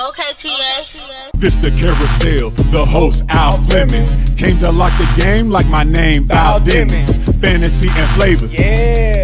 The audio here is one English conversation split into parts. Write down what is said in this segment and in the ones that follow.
Okay, TA. This the Carousel, the host Al Flemings. Came to lock the game like my name Val Demings. Fantasy and flavors,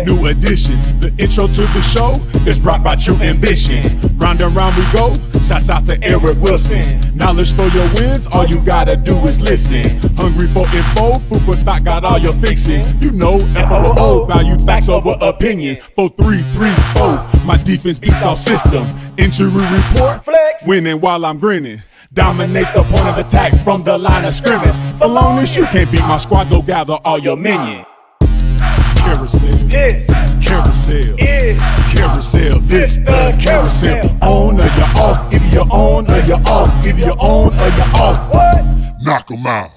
new edition. The intro to the show is brought by True Ambition. Round and round we go, shouts out to Eric Wilson. Knowledge for your wins, all you gotta do is listen. Hungry for info, food for thought, got all your fixing. You know, FOO, value facts over opinion. 4-3-3-4, my defense beats our system. Injury report, winning while I'm grinning. Dominate the point of attack from the line of scrimmage. For long as you can't beat my squad, go gather all your minions. Carousel, carousel, carousel. This the carousel. On or you're off, either you're on or you're off, either you're on or you're off. What? Knock 'em out.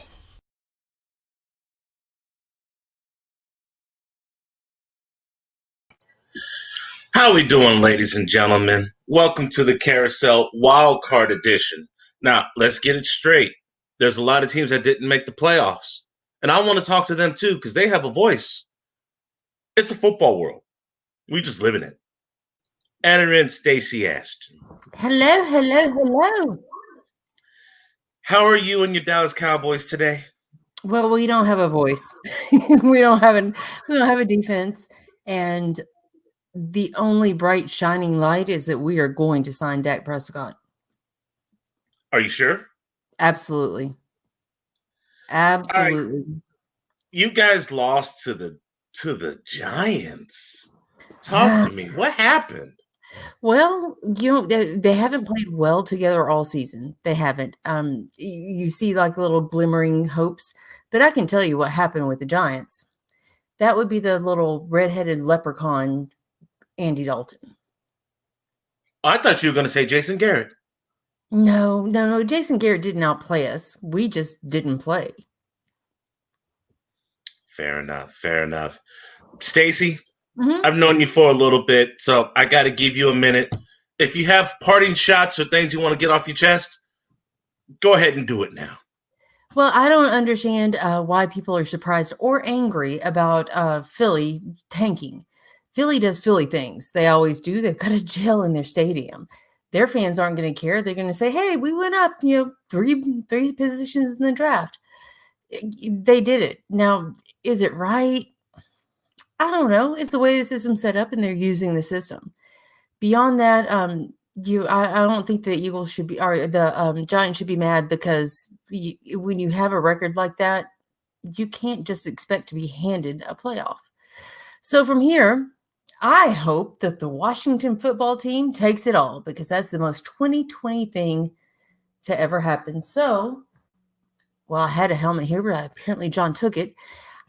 How we doing, ladies and gentlemen? Welcome to the Carousel WildCard edition. Now, let's get it straight. There's a lot of teams that didn't make the playoffs, and I want to talk to them too because they have a voice. It's a football world. We just live in it. Enter in Stacey Ashton. Hello, hello, hello. How are you and your Dallas Cowboys today? Well, we don't have a voice. we don't have a defense, and the only bright shining light is that we are going to sign Dak Prescott. Are you sure? Absolutely. Absolutely. Right. You guys lost to the Giants. Talk to me. What happened? Well, they haven't played well together all season. They haven't. You see like little glimmering hopes, but I can tell you what happened with the Giants. That would be the little redheaded leprechaun, Andy Dalton. I thought you were going to say Jason Garrett. No. Jason Garrett didn't outplay us. We just didn't play. Fair enough. Stacey, I've known you for a little bit, so I got to give you a minute. If you have parting shots or things you want to get off your chest, go ahead and do it now. Well, I don't understand why people are surprised or angry about Philly tanking. Philly does Philly things. They always do. They've got a gel in their stadium. Their fans aren't going to care. They're going to say, hey, we went up, three positions in the draft. They did it. Now, is it right? I don't know. It's the way the system's set up and they're using the system. Beyond that, I don't think the Eagles should be, or the Giants should be mad because when you have a record like that, you can't just expect to be handed a playoff. So from here, I hope that the Washington football team takes it all because that's the most 2020 thing to ever happen. So, well, I had a helmet here, but apparently John took it.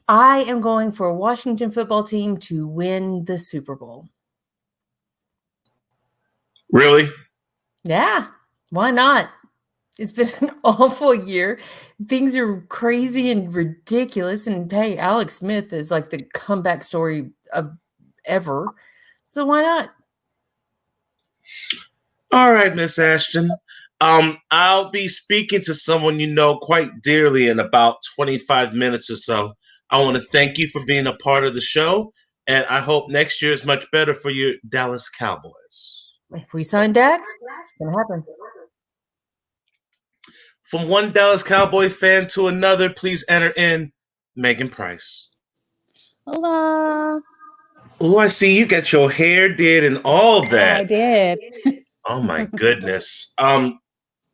I am going for a Washington football team to win the Super Bowl. Really? Yeah, why not? It's been an awful year. Things are crazy and ridiculous. And hey, Alex Smith is like the comeback story of ever. So why not? All right, Miss Ashton. I'll be speaking to someone you know quite dearly in about 25 minutes or so. I want to thank you for being a part of the show, and I hope next year is much better for your Dallas Cowboys. If we sign Dak, it's going to happen. From one Dallas Cowboy fan to another, please enter in Megan Price. Hola. Oh, I see you got your hair did and all that. I did. Oh my goodness.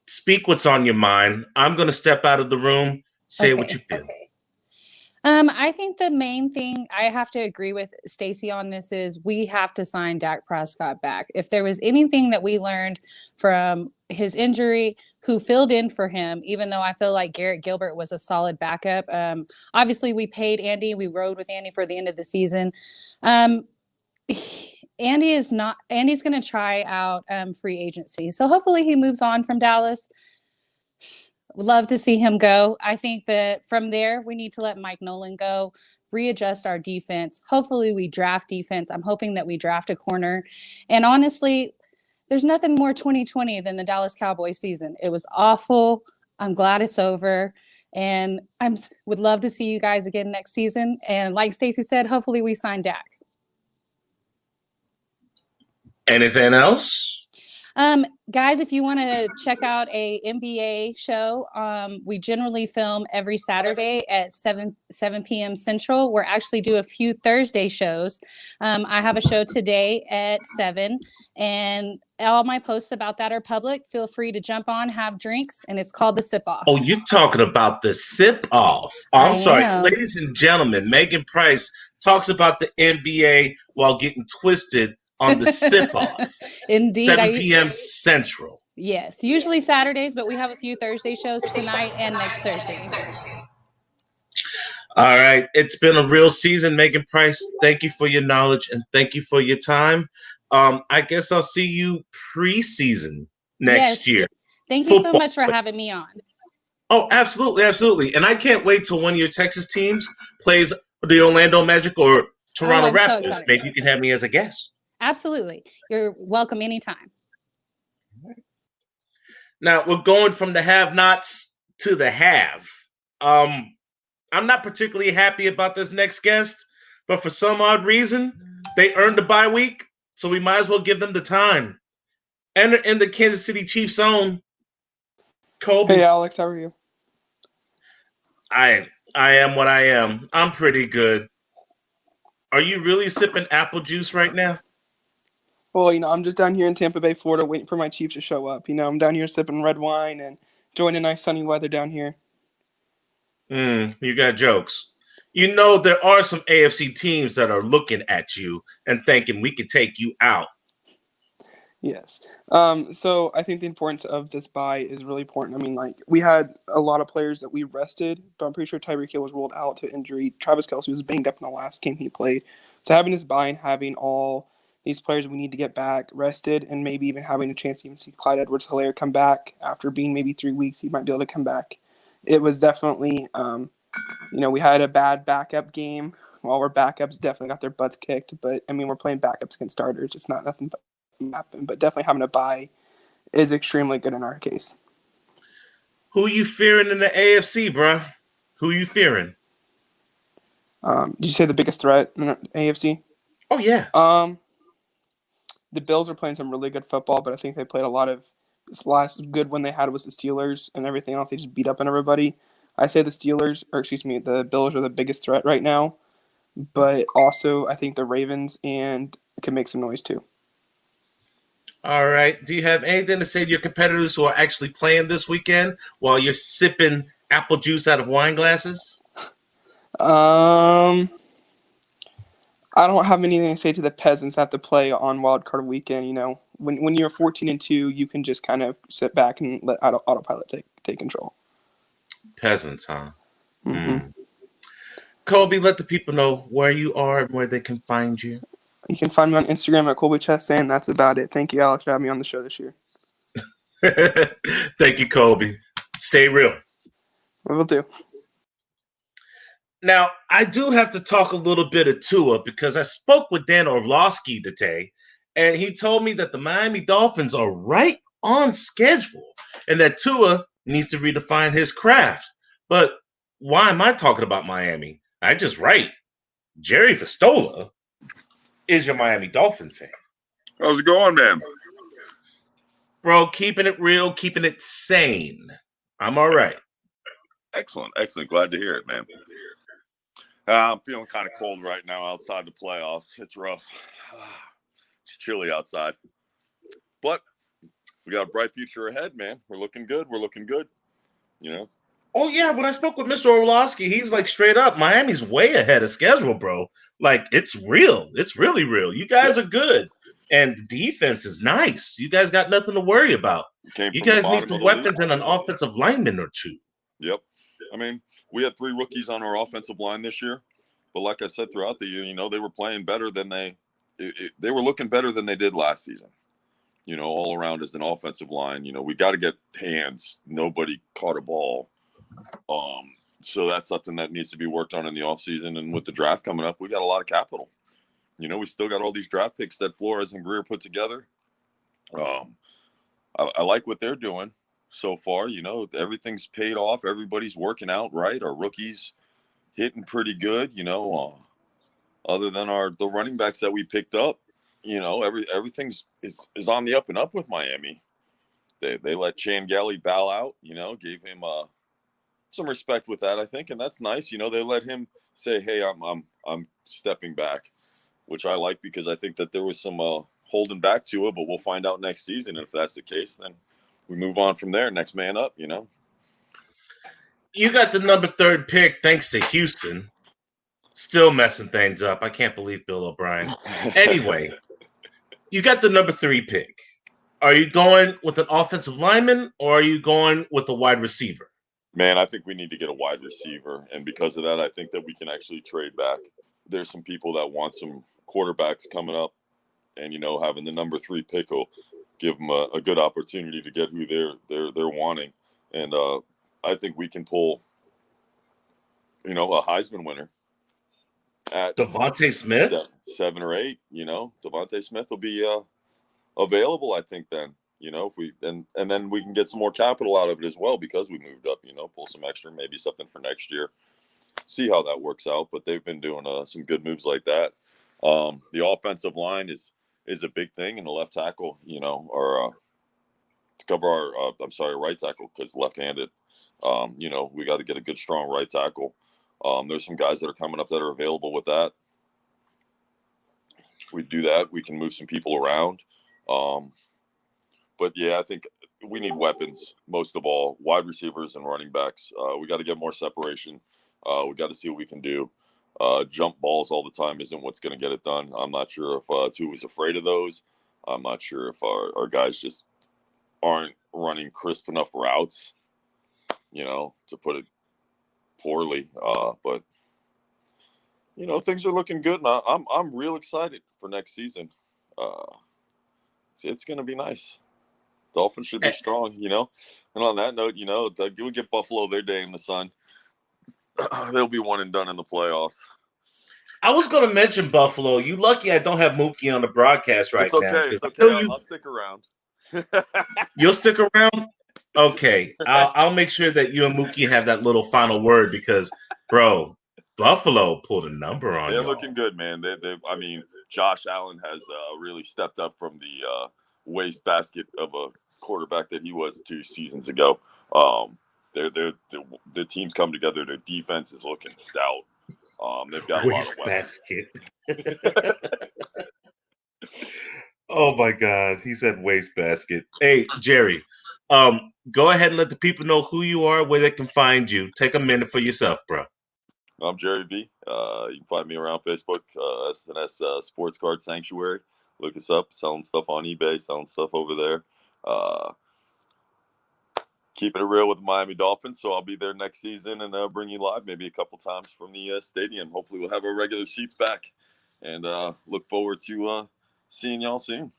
Speak what's on your mind. I'm gonna step out of the room. Say what you feel. Okay. I think the main thing I have to agree with Stacey on this is we have to sign Dak Prescott back. If there was anything that we learned from his injury, who filled in for him, even though I feel like Garrett Gilbert was a solid backup. Obviously, we paid Andy. We rode with Andy for the end of the season. Andy's going to try out free agency. So hopefully he moves on from Dallas. Would love to see him go. I think that from there, we need to let Mike Nolan go, readjust our defense. Hopefully we draft defense. I'm hoping that we draft a corner. And honestly, there's nothing more 2020 than the Dallas Cowboys season. It was awful. I'm glad it's over. And I would love to see you guys again next season. And like Stacey said, hopefully we sign Dak. Anything else? Guys, if you want to check out a NBA show, we generally film every Saturday at 7 p.m. Central. We're actually do a few Thursday shows. I have a show today at 7, and all my posts about that are public. Feel free to jump on, have drinks, and it's called The Sip Off. Oh, you're talking about the sip off. Oh, I'm sorry. Ladies and gentlemen, Megan Price talks about the NBA while getting twisted on the sip off. Indeed. 7 p.m. Central. Yes, usually Saturdays, but we have a few Thursday shows tonight and next Thursday. All right. It's been a real season, Megan Price. Thank you for your knowledge and thank you for your time. I guess I'll see you preseason next year. Thank you so much for having me on. Oh, absolutely. Absolutely. And I can't wait till one of your Texas teams plays the Orlando Magic or Toronto Raptors. So maybe you can have me as a guest. Absolutely. You're welcome anytime. Now we're going from the have-nots to the have. I'm not particularly happy about this next guest, but for some odd reason, they earned a bye week, so we might as well give them the time. Enter in the Kansas City Chiefs zone. Colby. Hey, Alex, how are you? I am what I am. I'm pretty good. Are you really sipping apple juice right now? Well, I'm just down here in Tampa Bay, Florida, waiting for my Chiefs to show up. I'm down here sipping red wine and enjoying the nice sunny weather down here. You got jokes. There are some AFC teams that are looking at you and thinking we could take you out. Yes. So I think the importance of this bye is really important. We had a lot of players that we rested, but I'm pretty sure Tyreek Hill was ruled out to injury. Travis Kelce was banged up in the last game he played. So having this bye and having all these players we need to get back rested and maybe even having a chance to even see Clyde Edwards-Helaire come back after being maybe 3 weeks, he might be able to come back. It was definitely, we had a bad backup game. Well, our backups definitely got their butts kicked, but we're playing backups against starters. It's not nothing but happen, but definitely having a bye is extremely good in our case. Who you fearing in the AFC, bruh? Who you fearing? Did you say the biggest threat in the AFC? Oh, yeah. The Bills are playing some really good football, but I think they played a lot of this last good one they had was the Steelers, and everything else they just beat up on everybody. I say the Bills are the biggest threat right now, but also I think the Ravens can make some noise too. All right. Do you have anything to say to your competitors who are actually playing this weekend while you're sipping apple juice out of wine glasses? I don't have anything to say to the peasants that have to play on WildCard weekend. When you're 14-2, you can just kind of sit back and let autopilot take control. Peasants, huh? Mm-hmm. Colby, let the people know where you are and where they can find you. You can find me on Instagram at Colby Chastain, and that's about it. Thank you, Alex, for having me on the show this year. Thank you, Colby. Stay real. We will do. Now, I do have to talk a little bit of Tua because I spoke with Dan Orlovsky today, and he told me that the Miami Dolphins are right on schedule and that Tua needs to redefine his craft. But why am I talking about Miami? I just write. Jerry Vistola is your Miami Dolphin fan. How's it going, man? Bro, keeping it real, keeping it sane. I'm all right. Excellent. Glad to hear it, man. I'm feeling kind of cold right now outside the playoffs. It's rough. It's chilly outside. But we got a bright future ahead, man. We're looking good. Oh, yeah. When I spoke with Mr. Orlovsky, he's like straight up, Miami's way ahead of schedule, bro. Like, it's real. It's really real. You guys are good. And the defense is nice. You guys got nothing to worry about. You guys need some weapons and an offensive lineman or two. Yep. We had 3 rookies on our offensive line this year. But like I said, throughout the year, they were playing better than they were looking better than they did last season. All around as an offensive line. We got to get hands. Nobody caught a ball. So that's something that needs to be worked on in the offseason. And with the draft coming up, we got a lot of capital. We still got all these draft picks that Flores and Greer put together. I like what they're doing so far. Everything's paid off. Everybody's working out right. Our rookies hitting pretty good. Other than the running backs that we picked up, everything's is on the up and up with Miami. They let Chan Galley bow out, gave him some respect with that, I think, and that's nice. They let him say, "Hey, I'm stepping back," which I like because I think that there was some holding back to it, but we'll find out next season. And if that's the case, then we move on from there. Next man up, You got the number 3 pick thanks to Houston. Still messing things up. I can't believe Bill O'Brien. Anyway, you got the number 3 pick. Are you going with an offensive lineman or are you going with a wide receiver? Man, I think we need to get a wide receiver. And because of that, I think that we can actually trade back. There's some people that want some quarterbacks coming up. And, having the number 3 pick will give them a good opportunity to get who they're wanting. And I think we can pull, a Heisman winner at Devontae Smith? 7 or 8. Devontae Smith will be available, I think, then. If we and then we can get some more capital out of it as well because we moved up. Pull some extra, maybe something for next year. See how that works out. But they've been doing some good moves like that. The offensive line is a big thing, and the left tackle, or to cover our right tackle because left-handed. We got to get a good, strong right tackle. There's some guys that are coming up that are available with that. We do that. We can move some people around. But yeah, I think we need weapons most of all, wide receivers and running backs. We got to get more separation. We got to see what we can do. Jump balls all the time isn't what's going to get it done. I'm not sure if Tua's afraid of those. I'm not sure if our guys just aren't running crisp enough routes, to put it poorly. But things are looking good, and I'm real excited for next season. It's going to be nice. Dolphins should be strong, And on that note, we'll get Buffalo their day in the sun. They'll be one and done in the playoffs. I was going to mention Buffalo. You lucky I don't have Mookie on the broadcast right now. It's okay. I'll stick around. You'll stick around? Okay. I'll make sure that you and Mookie have that little final word because, bro, Buffalo pulled a number on you. They're looking good, man. Josh Allen has really stepped up from the wastebasket of a quarterback that he was 2 seasons ago. The team's come together. Their defense is looking stout. They've got a lot of weapons. Wastebasket. Oh my God, he said wastebasket. Hey, Jerry, go ahead and let the people know who you are, where they can find you. Take a minute for yourself, bro. I'm Jerry B. You can find me around Facebook, SNS Sports Card Sanctuary. Look us up, selling stuff on eBay, selling stuff over there. Keeping it real with the Miami Dolphins, so I'll be there next season and bring you live maybe a couple times from the stadium. Hopefully we'll have our regular seats back, and look forward to seeing y'all soon.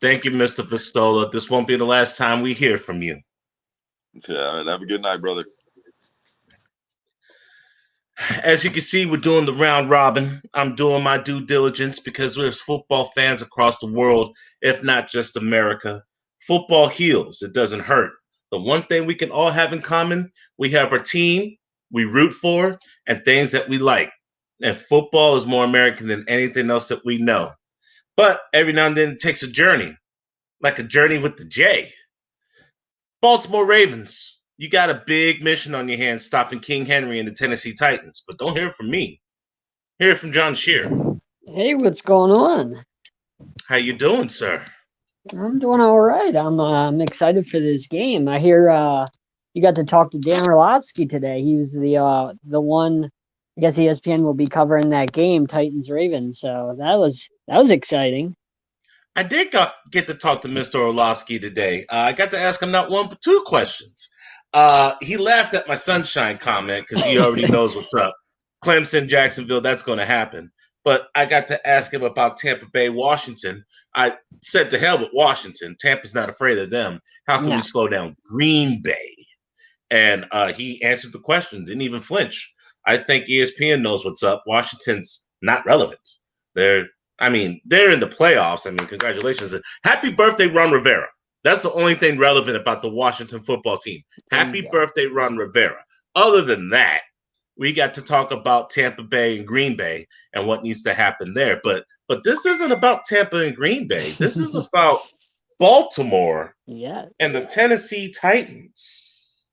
Thank you, Mr. Pistola. This won't be the last time we hear from you. Yeah, all right, have a good night, brother. As you can see, we're doing the round robin. I'm doing my due diligence because there's football fans across the world, if not just America. Football heals. It doesn't hurt. The one thing we can all have in common, we have our team we root for and things that we like. And football is more American than anything else that we know. But every now and then it takes a journey, like a journey with the J. Baltimore Ravens. You got a big mission on your hands stopping King Henry and the Tennessee Titans. But don't hear it from me. Hear it from John Shear. Hey, what's going on? How you doing, sir? I'm doing all right. I'm excited for this game. I hear you got to talk to Dan Orlovsky today. He was the one. I guess ESPN will be covering that game, Titans Ravens. So that was exciting. I did get to talk to Mr. Orlovsky today. I got to ask him not one but 2 questions. He laughed at my sunshine comment because he already knows what's up. Clemson, Jacksonville, that's going to happen. But I got to ask him about Tampa Bay, Washington. I said to hell with Washington. Tampa's not afraid of them. How can we slow down Green Bay? And he answered the question, didn't even flinch. I think ESPN knows what's up. Washington's not relevant. They're in the playoffs. Congratulations. Happy birthday, Ron Rivera. That's the only thing relevant about the Washington football team. Happy birthday, Ron Rivera. Other than that, we got to talk about Tampa Bay and Green Bay and what needs to happen there. But this isn't about Tampa and Green Bay. This is about Baltimore and the Tennessee Titans.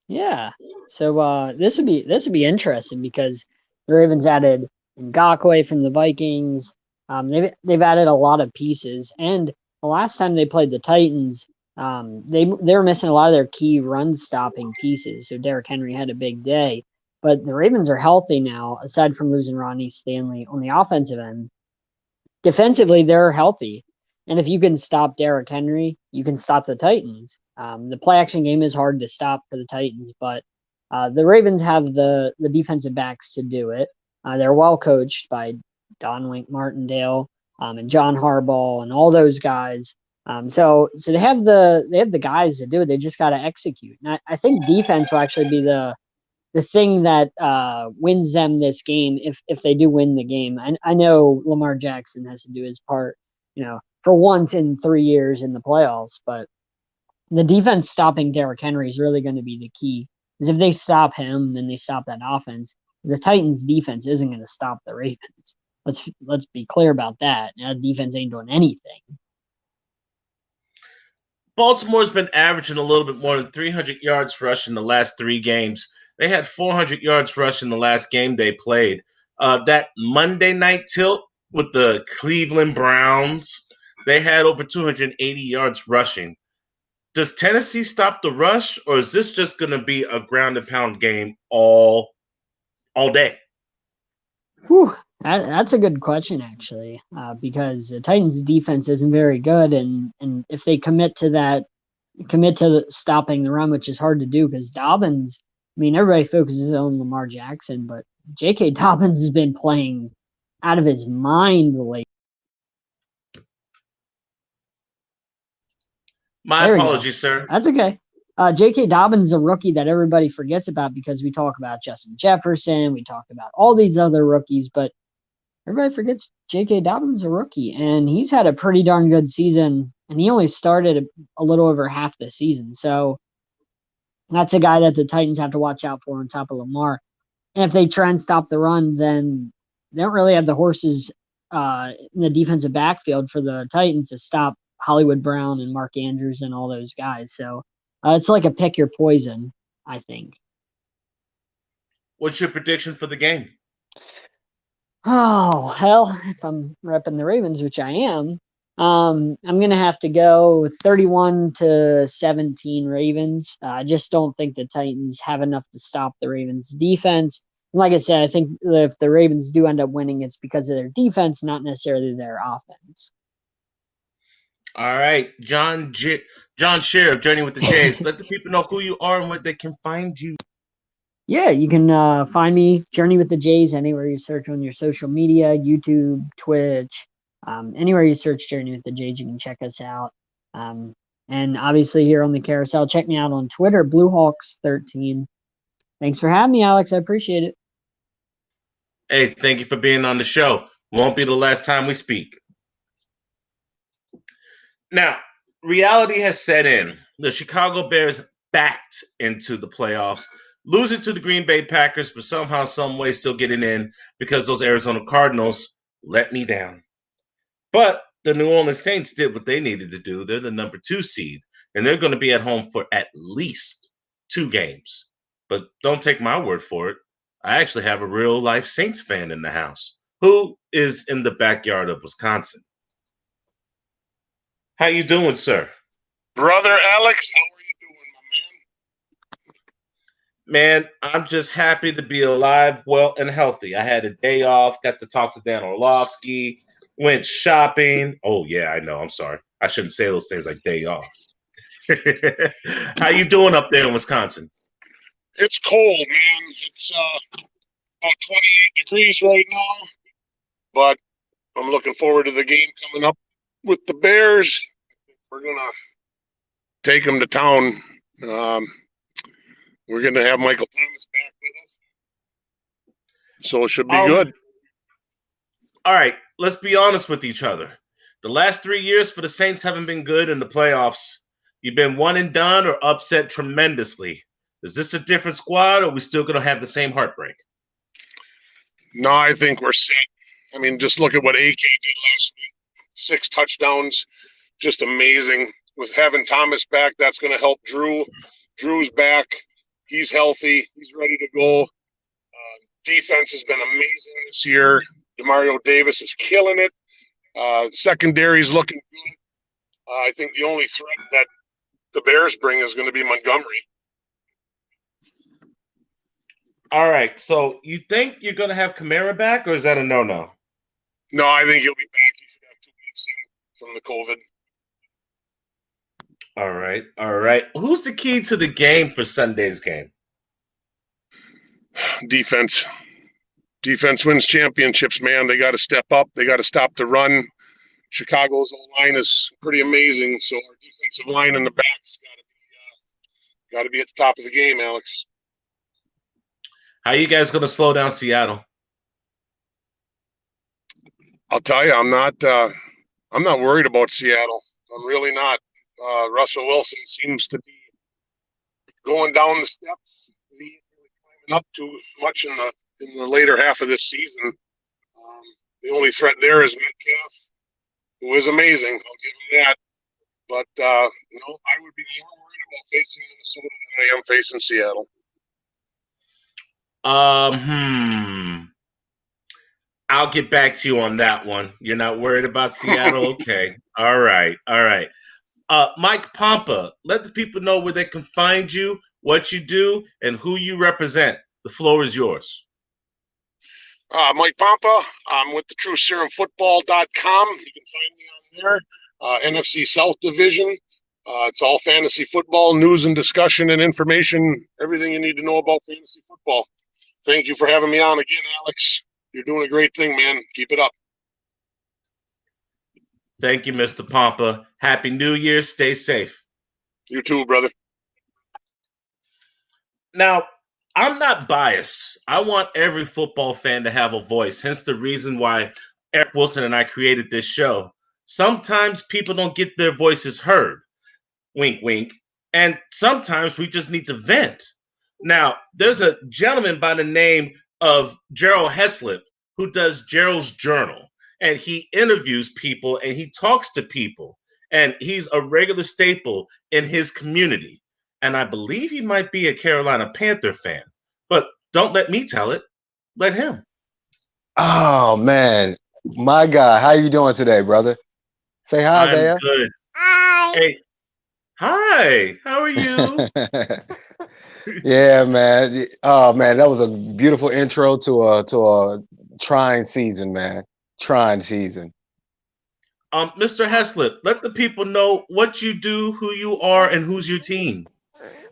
Yeah. So this would be interesting because the Ravens added Ngakoue from the Vikings. They've added a lot of pieces, and the last time they played the Titans, they were missing a lot of their key run stopping pieces. So Derrick Henry had a big day, but the Ravens are healthy now. Aside from losing Ronnie Stanley on the offensive end, defensively they're healthy, and if you can stop Derrick Henry, you can stop the Titans. The play action game is hard to stop for the Titans, but the Ravens have the defensive backs to do it. They're well coached by Don Wink Martindale and John Harbaugh and all those guys. So they have the guys to do it. They just got to execute. And I think defense will actually be the thing that wins them this game if they do win the game. I know Lamar Jackson has to do his part, for once in 3 years in the playoffs, but the defense stopping Derrick Henry is really going to be the key. Because if they stop him, then they stop that offense. The Titans' defense isn't going to stop the Ravens. Let's be clear about that. That defense ain't doing anything. Baltimore's been averaging a little bit more than 300 yards rushing the last 3 games. They had 400 yards rushing the last game they played. That Monday night tilt with the Cleveland Browns, they had over 280 yards rushing. Does Tennessee stop the rush, or is this just going to be a ground and pound game all day? Whew, that's a good question, actually, because the Titans' defense isn't very good, and if they commit to stopping the run, which is hard to do because Dobbins, everybody focuses on Lamar Jackson, but J.K. Dobbins has been playing out of his mind lately. My apologies, sir. That's okay. J.K. Dobbins is a rookie that everybody forgets about because we talk about Justin Jefferson, we talk about all these other rookies, but everybody forgets J.K. Dobbins is a rookie, and he's had a pretty darn good season, and he only started a little over half the season. So that's a guy that the Titans have to watch out for on top of Lamar. And if they try and stop the run, then they don't really have the horses in the defensive backfield for the Titans to stop Hollywood Brown and Mark Andrews and all those guys. So it's like a pick your poison, I think. What's your prediction for the game? Oh, hell, if I'm repping the Ravens, which I am, I'm going to have to go 31-17 Ravens. I just don't think the Titans have enough to stop the Ravens' defense. And like I said, I think if the Ravens do end up winning, it's because of their defense, not necessarily their offense. All right, John Shear of Journey with the Jays. Let the people know who you are and where they can find you. Yeah, you can find me, Journey with the Jays, anywhere you search on your social media, YouTube, Twitch, anywhere you search Journey with the Jays, you can check us out. And obviously here on the Carousel, check me out on Twitter, BlueHawks13. Thanks for having me, Alex. I appreciate it. Hey, thank you for being on the show. Won't be the last time we speak. Now, reality has set in. The Chicago Bears backed into the playoffs, losing to the Green Bay Packers, but somehow, some way still getting in because those Arizona Cardinals let me down. But the New Orleans Saints did what they needed to do. They're the number 2 seed, and they're going to be at home for at least 2 games. But don't take my word for it. I actually have a real-life Saints fan in the house who is in the backyard of Wisconsin. How you doing, sir? Brother Alex, how are you doing, my man? Man, I'm just happy to be alive, well, and healthy. I had a day off, got to talk to Dan Orlovsky, went shopping. Oh, yeah, I know. I'm sorry. I shouldn't say those things like day off. How you doing up there in Wisconsin? It's cold, man. It's about 28 degrees right now, but I'm looking forward to the game coming up with the Bears. We're going to take them to town. We're going to have Michael Thomas back with us. So it should be good. All right, let's be honest with each other. The last 3 years for the Saints haven't been good in the playoffs. You've been one and done or upset tremendously. Is this a different squad, or are we still going to have the same heartbreak? No, I think we're set. I mean, just look at what AK did last week. 6 touchdowns, just amazing. With having Thomas back, that's going to help Drew. Drew's back. He's healthy. He's ready to go. Defense has been amazing this year. Demario Davis is killing it. Secondary's looking good. I think the only threat that the Bears bring is going to be Montgomery. All right. So you think you're going to have Kamara back, or is that a no-no? No, I think he'll be back. He should have 2 weeks in from the COVID. All right. All right. Who's the key to the game for Sunday's game? Defense. Defense wins championships, man. They got to step up. They got to stop the run. Chicago's line is pretty amazing, so our defensive line in the back's got to be at the top of the game, Alex. How are you guys going to slow down Seattle? I'll tell you, I'm not worried about Seattle. I'm really not. Russell Wilson seems to be going down the steps. He ain't really climbing up too much in the later half of this season. The only threat there is Metcalf, who is amazing. I'll give him that. But no, I would be more worried about facing Minnesota than I am facing Seattle. I'll get back to you on that one. You're not worried about Seattle? Okay. All right. All right. Mike Pompa, let the people know where they can find you, what you do, and who you represent. The floor is yours. Mike Pompa, I'm with the TrueSerumFootball.com. You can find me on there. NFC South Division. It's all fantasy football, news and discussion and information, everything you need to know about fantasy football. Thank you for having me on again, Alex. You're doing a great thing, man. Keep it up. Thank you, Mr. Pompa. Happy New Year. Stay safe. You too, brother. Now, I'm not biased. I want every football fan to have a voice, hence the reason why Eric Wilson and I created this show. Sometimes people don't get their voices heard. Wink, wink. And sometimes we just need to vent. Now, there's a gentleman by the name of Gerald Heslip who does Gerald's Journal. And he interviews people and he talks to people. And he's a regular staple in his community. And I believe he might be a Carolina Panther fan. But don't let me tell it. Let him. Oh, man. My God. How you doing today, brother? Say hi there. I'm good. Hi. Hey. Hi. How are you? Yeah, man. Oh, man. That was a beautiful intro to a trying season, man. Trying season. Mr. Heslip, let the people know what you do, who you are, and who's your team.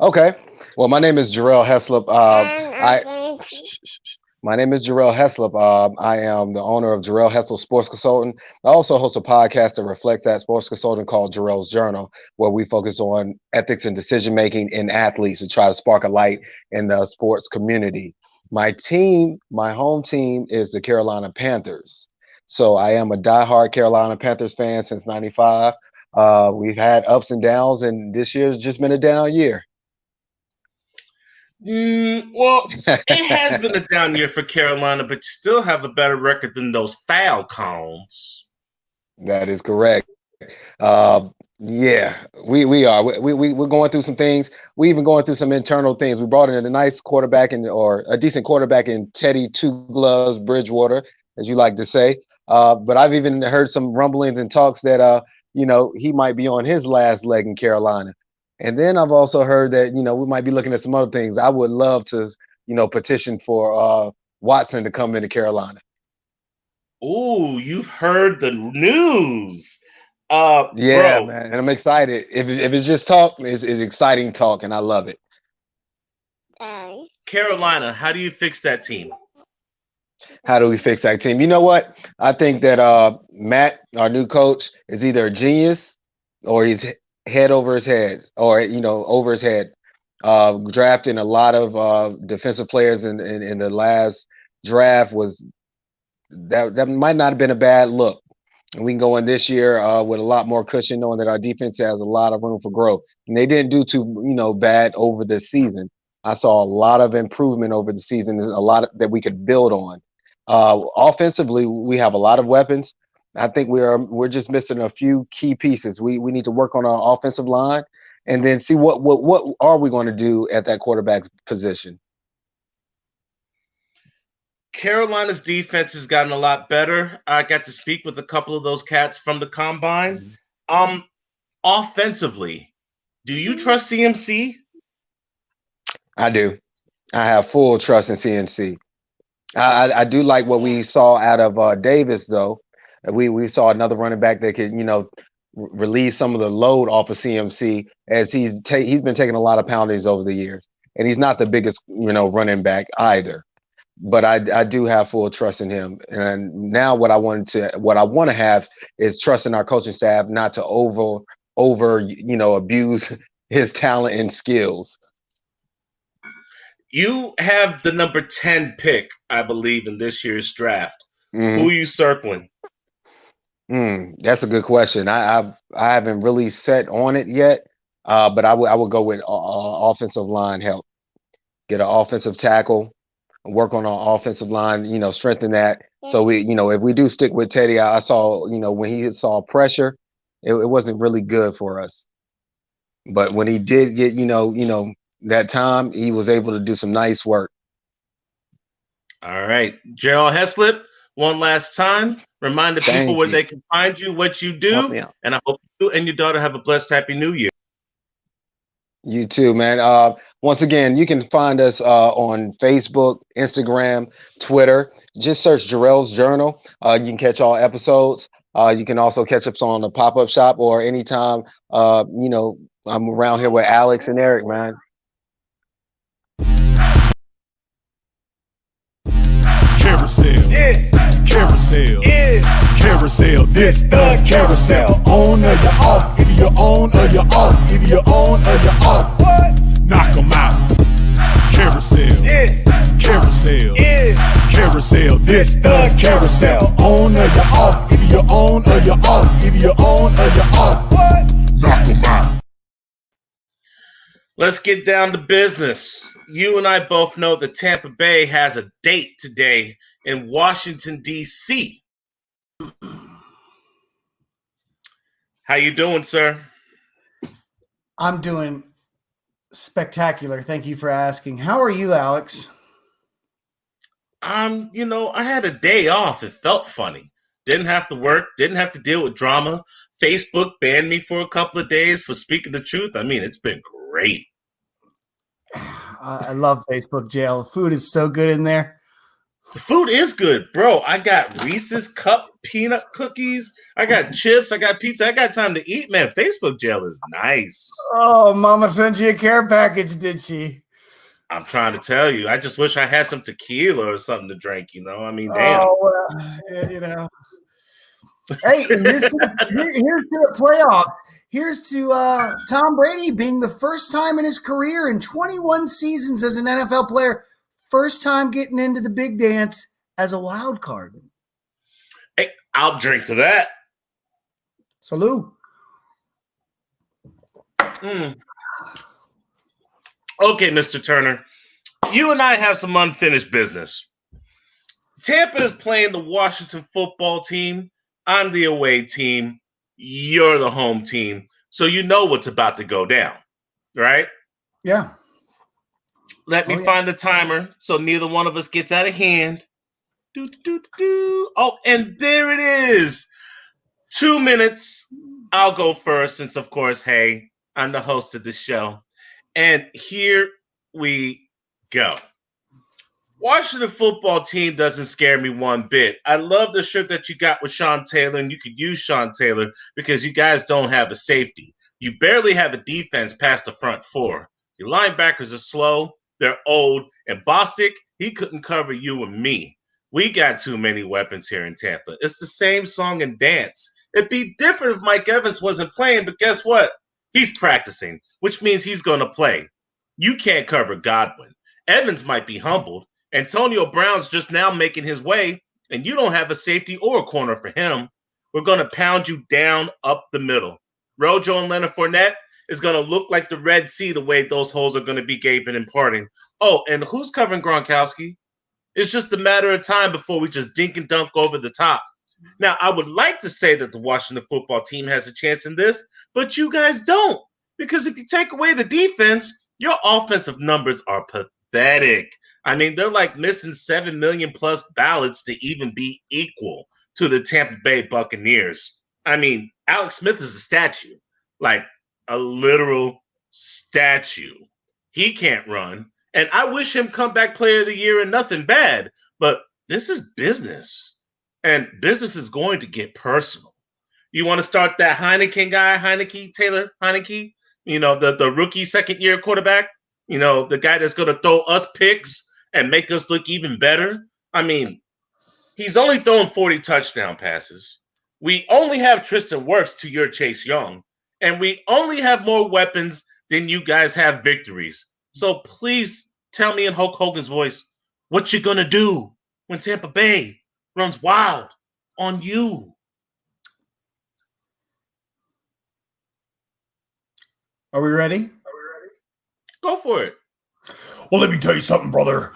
Okay. Well, my name is Jarrell Heslop. My name is Jarrell Heslop. I am the owner of Jarrell Heslop Sports Consultant. I also host a podcast that reflects that sports consultant called Jarrell's Journal, where we focus on ethics and decision making in athletes to try to spark a light in the sports community. My team, my home team, is the Carolina Panthers. So I am a diehard Carolina Panthers fan since '95. We've had ups and downs, and this year's just been a down year. Well, it has been a down year for Carolina, but you still have a better record than those Falcons. That is correct. Yeah, we are. We're going through some things. We even going through some internal things. We brought in a nice quarterback or a decent quarterback in Teddy Two Gloves Bridgewater, as you like to say. But I've even heard some rumblings and talks that he might be on his last leg in Carolina. And then I've also heard that, we might be looking at some other things. I would love to, petition for Watson to come into Carolina. Ooh, you've heard the news. Yeah, bro. man. And I'm excited. If it's just talk, it's exciting talk, and I love it. Carolina, how do you fix that team? How do we fix that team? You know what? I think that Matt, our new coach, is either a genius or he's head over his head, or over his head. Drafting a lot of defensive players in the last draft that might not have been a bad look. And we can go in this year with a lot more cushion, knowing that our defense has a lot of room for growth. And they didn't do too bad over the season. I saw a lot of improvement over the season, a lot that we could build on. Offensively, we have a lot of weapons. I think we're just missing a few key pieces. We need to work on our offensive line, and then see what are we going to do at that quarterback position. Carolina's defense has gotten a lot better. I got to speak with a couple of those cats from the combine. Offensively, do you trust CMC? I do. I have full trust in CMC. I do like what we saw out of Davis, though. We saw another running back that could, release some of the load off of CMC, as he's been taking a lot of poundings over the years, and he's not the biggest, running back either. But I do have full trust in him. And now what I want to have is trust in our coaching staff not to over abuse his talent and skills. You have the number 10 pick, I believe, in this year's draft. Mm-hmm. Who are you circling? That's a good question. I haven't really set on it yet, but I would go with offensive line help. Get an offensive tackle, work on our offensive line, strengthen that. So we, if we do stick with Teddy, I saw, when he saw pressure, it wasn't really good for us. But when he did get, that time, he was able to do some nice work. All right. Gerald Heslip, one last time. Remind the people where they can find you, what you do. And I hope you and your daughter have a blessed, happy new year. You too, man. Once again, you can find us on Facebook, Instagram, Twitter. Just search Jarrell's Journal. You can catch all episodes. You can also catch us on the pop-up shop, or anytime, I'm around here with Alex and Eric, man. Carousel, carousel, carousel. This the carousel. On or you off, either you're on or you're off, either you're on or you're off. Knock 'em out. Carousel, carousel, carousel. This the carousel. On or you're off, either you're on or you're off, either you're on or you're off. Knock 'em out. Let's get down to business. You and I both know that Tampa Bay has a date today in Washington, D.C. How you doing, sir? I'm doing spectacular. Thank you for asking. How are you, Alex? I had a day off. It felt funny. Didn't have to work. Didn't have to deal with drama. Facebook banned me for a couple of days for speaking the truth. I mean, it's been great. I love Facebook jail. The food is so good in there. The food is good, bro. I got Reese's Cup peanut cookies. I got chips. I got pizza. I got time to eat, man. Facebook jail is nice. Oh, Mama sent you a care package, did she? I'm trying to tell you. I just wish I had some tequila or something to drink, I mean, damn. Oh, well, Hey, here's to the playoff. Here's to Tom Brady being the first time in his career in 21 seasons as an NFL player, first time getting into the big dance as a wild card. Hey, I'll drink to that. Salute. Okay, Mr. Turner, you and I have some unfinished business. Tampa is playing the Washington football team. I'm the away team. You're the home team. So you know what's about to go down, right? Yeah. Let me find the timer so neither one of us gets out of hand. Oh, and there it is. 2 minutes. I'll go first since, of course, hey, I'm the host of the show. And here we go. Washington football team doesn't scare me one bit. I love the shirt that you got with Sean Taylor, and you could use Sean Taylor because you guys don't have a safety. You barely have a defense past the front four. Your linebackers are slow, they're old, and Bostic, he couldn't cover you and me. We got too many weapons here in Tampa. It's the same song and dance. It'd be different if Mike Evans wasn't playing, but guess what? He's practicing, which means he's going to play. You can't cover Godwin. Evans might be humbled. Antonio Brown's just now making his way, and you don't have a safety or a corner for him. We're going to pound you down up the middle. Rojo and Leonard Fournette, is going to look like the Red Sea the way those holes are going to be gaping and parting. Oh, and who's covering Gronkowski? It's just a matter of time before we just dink and dunk over the top. Now, I would like to say that the Washington football team has a chance in this, but you guys don't. Because if you take away the defense, your offensive numbers are pathetic. I mean, they're like missing 7 million plus ballots to even be equal to the Tampa Bay Buccaneers. I mean, Alex Smith is a statue, like a literal statue. He can't run. And I wish him comeback player of the year and nothing bad, but this is business. And business is going to get personal. You want to start that Heineken guy, Taylor Heineke, the rookie second-year quarterback, the guy that's going to throw us picks and make us look even better. I mean, he's only thrown 40 touchdown passes. We only have Tristan Wirfs to your Chase Young, and we only have more weapons than you guys have victories. So please tell me in Hulk Hogan's voice what you're going to do when Tampa Bay runs wild on you. Are we ready? Go for it. Well, let me tell you something, brother.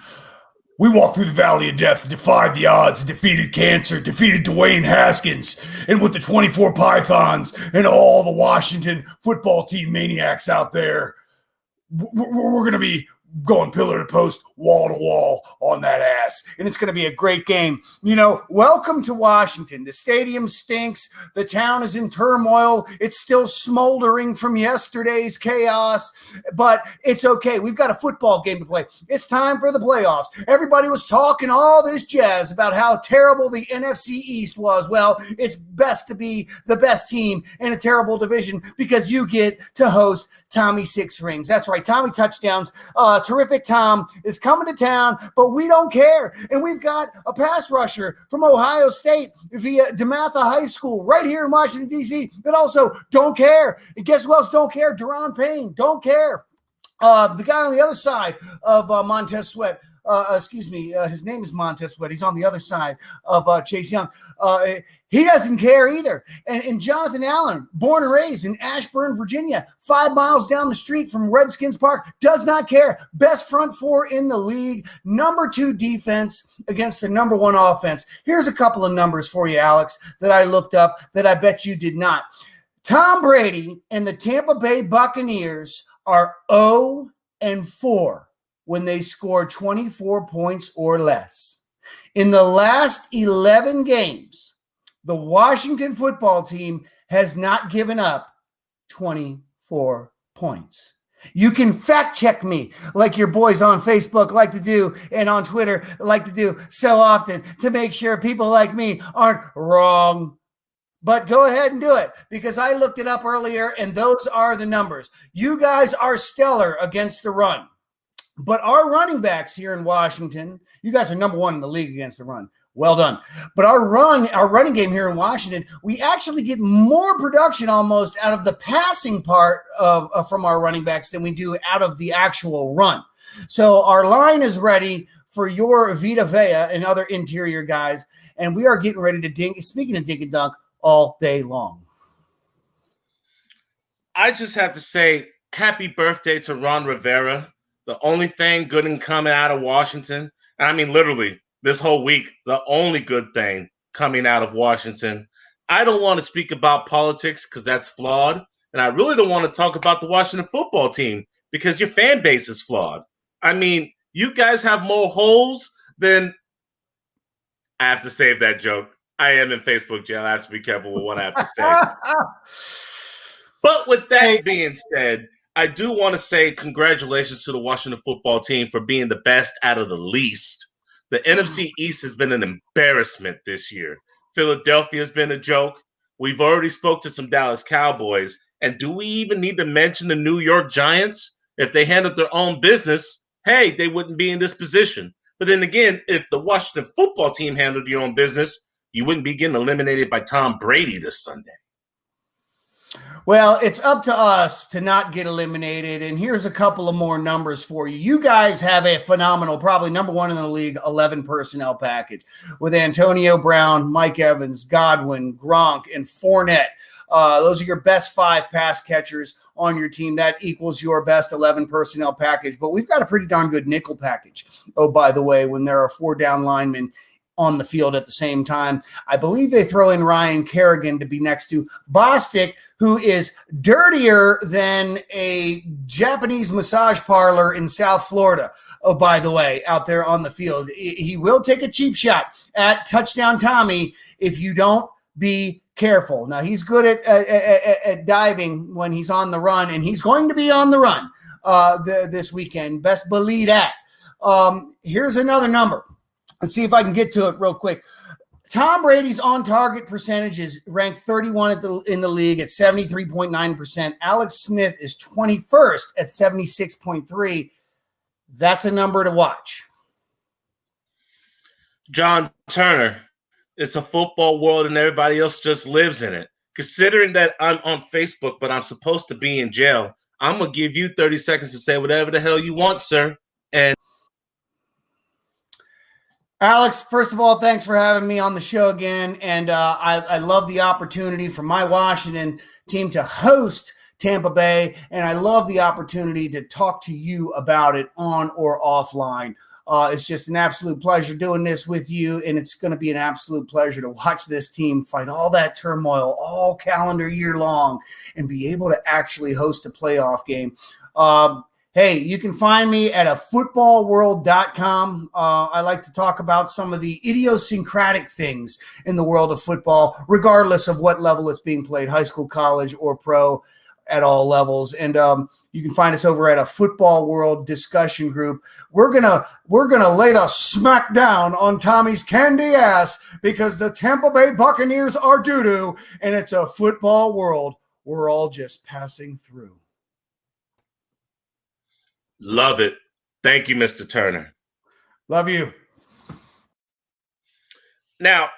We walked through the valley of death, defied the odds, defeated cancer, defeated Dwayne Haskins, and with the 24 Pythons and all the Washington football team maniacs out there, we're going to be going pillar to post, wall to wall on that ass. And it's going to be a great game. Welcome to Washington. The stadium stinks. The town is in turmoil. It's still smoldering from yesterday's chaos, but it's okay. We've got a football game to play. It's time for the playoffs. Everybody was talking all this jazz about how terrible the NFC East was. Well, it's best to be the best team in a terrible division because you get to host Tommy Six Rings. That's right. Tommy Touchdowns. Terrific Tom is coming to town, but we don't care. And we've got a pass rusher from Ohio State via DeMatha High School right here in Washington, D.C. that also don't care. And guess who else don't care? Deron Payne, don't care. The guy on the other side of Montez Sweat, his name is Montez Sweat. He's on the other side of Chase Young. He doesn't care either. And Jonathan Allen, born and raised in Ashburn, Virginia, 5 miles down the street from Redskins Park, does not care. Best front four in the league, number 2 defense against the number 1 offense. Here's a couple of numbers for you, Alex, that I looked up that I bet you did not. Tom Brady and the Tampa Bay Buccaneers are 0-4 when they score 24 points or less. In the last 11 games, the Washington football team has not given up 24 points. You can fact check me like your boys on Facebook like to do and on Twitter like to do so often to make sure people like me aren't wrong. But go ahead and do it because I looked it up earlier and those are the numbers. You guys are stellar against the run. But our running backs here in Washington, you guys are number 1 in the league against the run. Well done. But our running game here in Washington, we actually get more production almost out of the passing part from our running backs than we do out of the actual run. So our line is ready for your Vita Vea and other interior guys, and we are getting ready to dink. Speaking of dink and dunk, all day long. I just have to say happy birthday to Ron Rivera. The only thing good and coming out of Washington, and I mean literally this whole week, the only good thing coming out of Washington. I don't want to speak about politics because that's flawed, and I really don't want to talk about the Washington football team because your fan base is flawed. I mean, you guys have more holes than – I have to save that joke. I am in Facebook jail. I have to be careful with what I have to say. But with that being said, I do want to say congratulations to the Washington football team for being the best out of the least. The NFC East has been an embarrassment this year. Philadelphia has been a joke. We've already spoke to some Dallas Cowboys. And do we even need to mention the New York Giants? If they handled their own business, hey, they wouldn't be in this position. But then again, if the Washington football team handled your own business, you wouldn't be getting eliminated by Tom Brady this Sunday. Well, it's up to us to not get eliminated. And here's a couple of more numbers for you. You guys have a phenomenal, probably number one in the league, 11 personnel package with Antonio Brown, Mike Evans, Godwin, Gronk, and Fournette. Those are your best 5 pass catchers on your team. That equals your best 11 personnel package. But we've got a pretty darn good nickel package. Oh, by the way, when there are 4 down linemen on the field at the same time. I believe they throw in Ryan Kerrigan to be next to Bostic, who is dirtier than a Japanese massage parlor in South Florida. Oh, by the way, out there on the field. He will take a cheap shot at Touchdown Tommy if you don't be careful. Now, he's good at diving when he's on the run, and he's going to be on the run this weekend. Best believe that. Here's another number. Let's see if I can get to it real quick. Tom Brady's on-target percentage is ranked 31 in the league at 73.9%. Alex Smith is 21st at 76.3%. That's a number to watch. John Turner, it's a football world and everybody else just lives in it. Considering that I'm on Facebook, but I'm supposed to be in jail, I'm going to give you 30 seconds to say whatever the hell you want, sir. And Alex, first of all, thanks for having me on the show again. And I love the opportunity for my Washington team to host Tampa Bay. And I love the opportunity to talk to you about it on or offline. It's just an absolute pleasure doing this with you. And it's going to be an absolute pleasure to watch this team fight all that turmoil all calendar year long and be able to actually host a playoff game. Hey, you can find me at footballworld.com. I like to talk about some of the idiosyncratic things in the world of football, regardless of what level it's being played, high school, college, or pro, at all levels. And you can find us over at a Football World discussion group. We're gonna lay the smack down on Tommy's candy ass because the Tampa Bay Buccaneers are doo-doo, and it's a football world we're all just passing through. love it. Thank you, Mr. Turner. Love you. Now,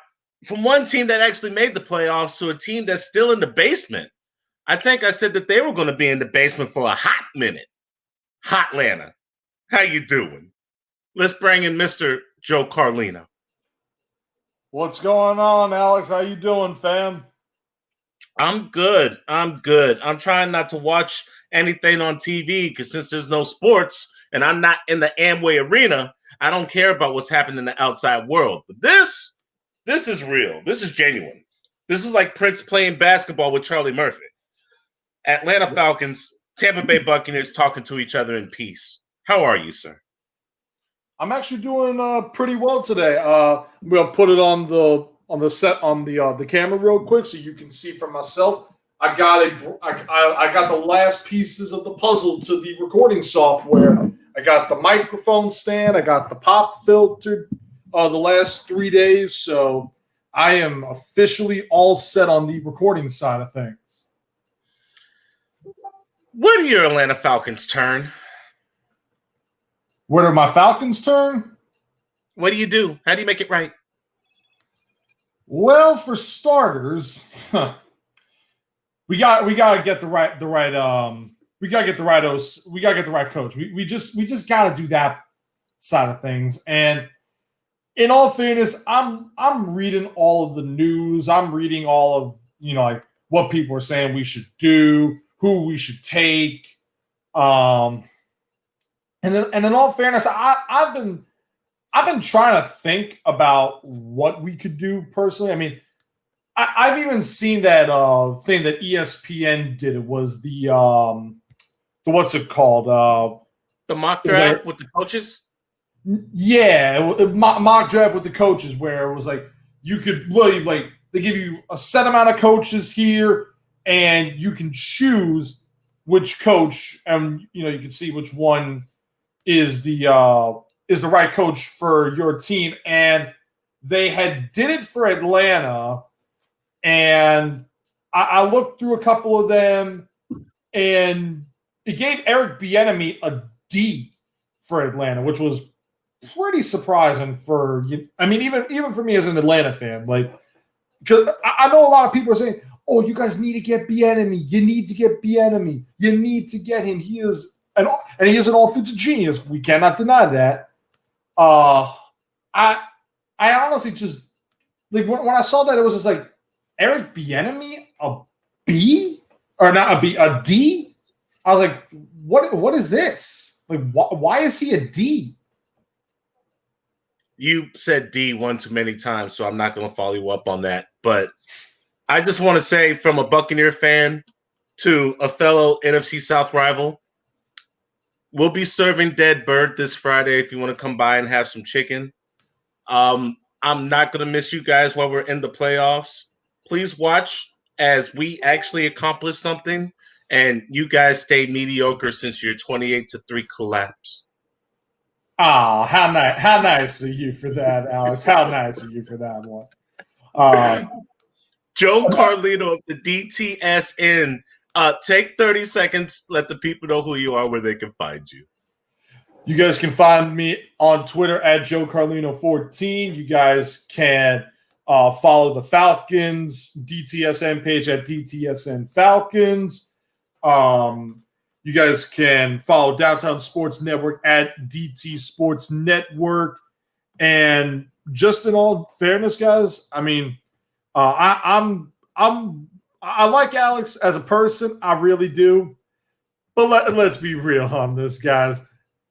from one team that actually made the playoffs to a team that's still in the basement, I think I said that they were going to be in the basement for a hot minute. Hotlanta, how you doing? Let's bring in Mr. Joe Carlino. What's going on, Alex? How you doing, fam? I'm good. I'm trying not to watch anything on TV because since there's no sports and I'm not in the Amway arena, I don't care about what's happening in the outside world. But this is real. This is genuine. This is like Prince playing basketball with Charlie Murphy. Atlanta Falcons, Tampa Bay Buccaneers talking to each other in peace. How are you, sir? I'm actually doing pretty well today. I'm gonna put it on the the camera real quick so you can see for myself. I got the last pieces of the puzzle to the recording software. I got the microphone stand. I got the pop filter. The last 3 days, so I am officially all set on the recording side of things. When do your Atlanta Falcons turn? Where do my Falcons turn? What do you do? How do you make it right? Well, for starters, we got to get the right coach. We just got to do that side of things. And in all fairness, I'm reading all of the news. I'm reading all of like what people are saying we should do, who we should take. And in all fairness, I've been trying to think about what we could do personally. I mean, I've even seen that thing that ESPN did. It was the what's it called? The mock draft with the coaches? Yeah, mock draft with the coaches, where it was like you could literally they give you a set amount of coaches here, and you can choose which coach, and you can see which one is the right coach for your team. And they did it for Atlanta, and I looked through a couple of them, and it gave Eric Bieniemy a D for Atlanta, which was pretty surprising for you. I mean, even for me as an Atlanta fan, because I know a lot of people are saying, oh, you guys need to get Bieniemy. You need to get Bieniemy. You need to get him. He is an offensive genius. We cannot deny that. I honestly just like when I saw that, it was just like Eric Bieniemy, a B or not a B, a D. I was like, what is this? Like, why is he a D? You said D one too many times, so I'm not going to follow you up on that. But I just want to say, from a Buccaneer fan to a fellow NFC South rival, we'll be serving dead bird this Friday if you want to come by and have some chicken. I'm not going to miss you guys while we're in the playoffs. Please watch as we actually accomplish something, and you guys stay mediocre since your 28-3 collapse. Oh, how nice of you for that, Alex. How nice of you for that one. Joe Carlino of the DTSN. Take 30 seconds. Let the people know who you are, where they can find you. You guys can find me on Twitter at JoeCarlino14. You guys can follow the Falcons DTSN page at DTSN Falcons. You guys can follow Downtown Sports Network at DT Sports Network. And just in all fairness, guys, I mean, I like Alex as a person. I really do. But let's be real on this, guys.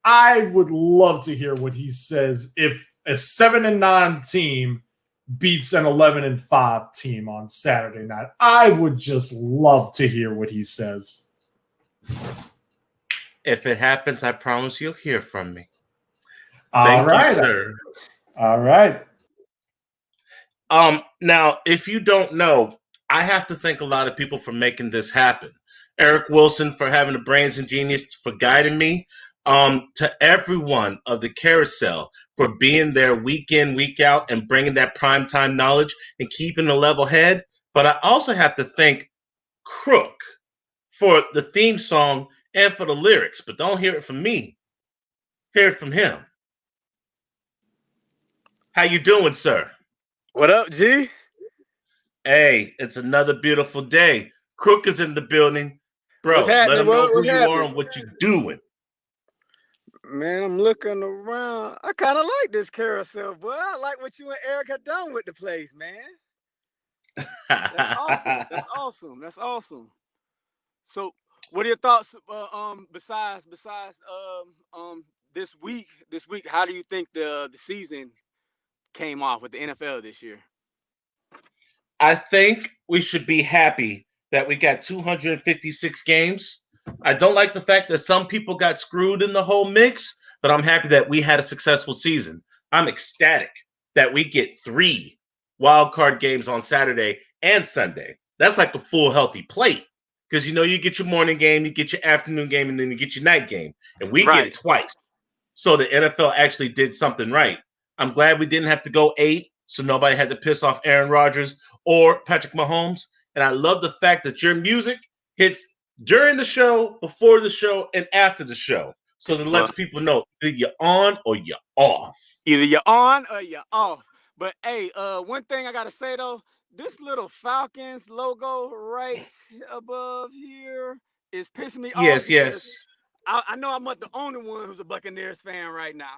I would love to hear what he says if a 7-9 team beats an 11-5 team on Saturday night. I would just love to hear what he says. If it happens, I promise you'll hear from me. Thank you, sir. All right. Now, if you don't know, I have to thank a lot of people for making this happen. Eric Wilson for having the brains and genius for guiding me. To everyone of the Carousel for being there week in, week out, and bringing that primetime knowledge and keeping a level head. But I also have to thank Crook for the theme song and for the lyrics. But don't hear it from me. Hear it from him. How you doing, sir? What up, G? Hey, it's another beautiful day. Crook is in the building. Bro, let him know who you are and what you're doing. Man, I'm looking around. I kind of like this carousel, boy. I like what you and Eric have done with the place, man. That's awesome. That's awesome. That's awesome. So, what are your thoughts? Besides this week, how do you think the season came off with the NFL this year? I think we should be happy that we got 256 games. I don't like the fact that some people got screwed in the whole mix, but I'm happy that we had a successful season. I'm ecstatic that we get 3 wild card games on Saturday and Sunday. That's like a full healthy plate because, you know, you get your morning game, you get your afternoon game, and then you get your night game, and we get it twice. So the NFL actually did something right. I'm glad we didn't have to go 8, so nobody had to piss off Aaron Rodgers or Patrick Mahomes. And I love the fact that your music hits during the show, before the show, and after the show. So that lets people know either you're on or you're off. Either you're on or you're off. But hey, one thing I gotta say though, this little Falcons logo right above here is pissing me off. Yes. I know I'm not the only one who's a Buccaneers fan right now.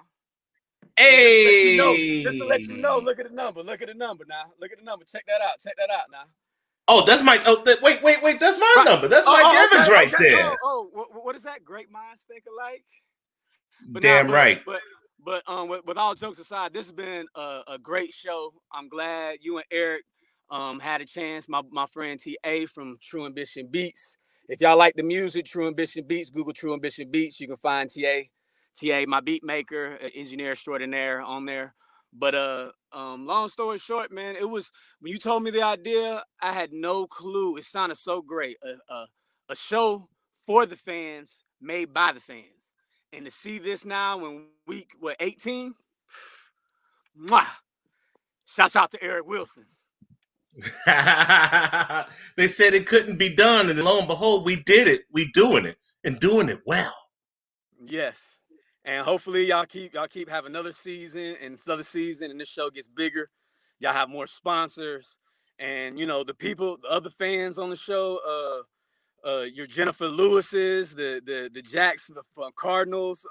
Hey, just to let you know, look at the number. Look at the number now. Look at the number. Check that out. Check that out now. Oh, that's my. Oh, wait. That's my number. That's Mike Evans right there. What is that? Great minds think alike. Damn right. But with all jokes aside, this has been a great show. I'm glad you and Eric had a chance. My friend TA from True Ambition Beats. If y'all like the music, True Ambition Beats, Google True Ambition Beats. You can find TA, my beat maker, engineer extraordinaire on there. But long story short, man, it was when you told me the idea, I had no clue. It sounded so great. A show for the fans, made by the fans. And to see this now in week 18, shouts out to Eric Wilson. They said it couldn't be done, and lo and behold, we did it. We doing it and doing it well. Yes. And hopefully y'all keep have another season, and this show gets bigger. Y'all have more sponsors, And the people, the other fans on the show, your Jennifer Lewis's, the Jacks, the Cardinals,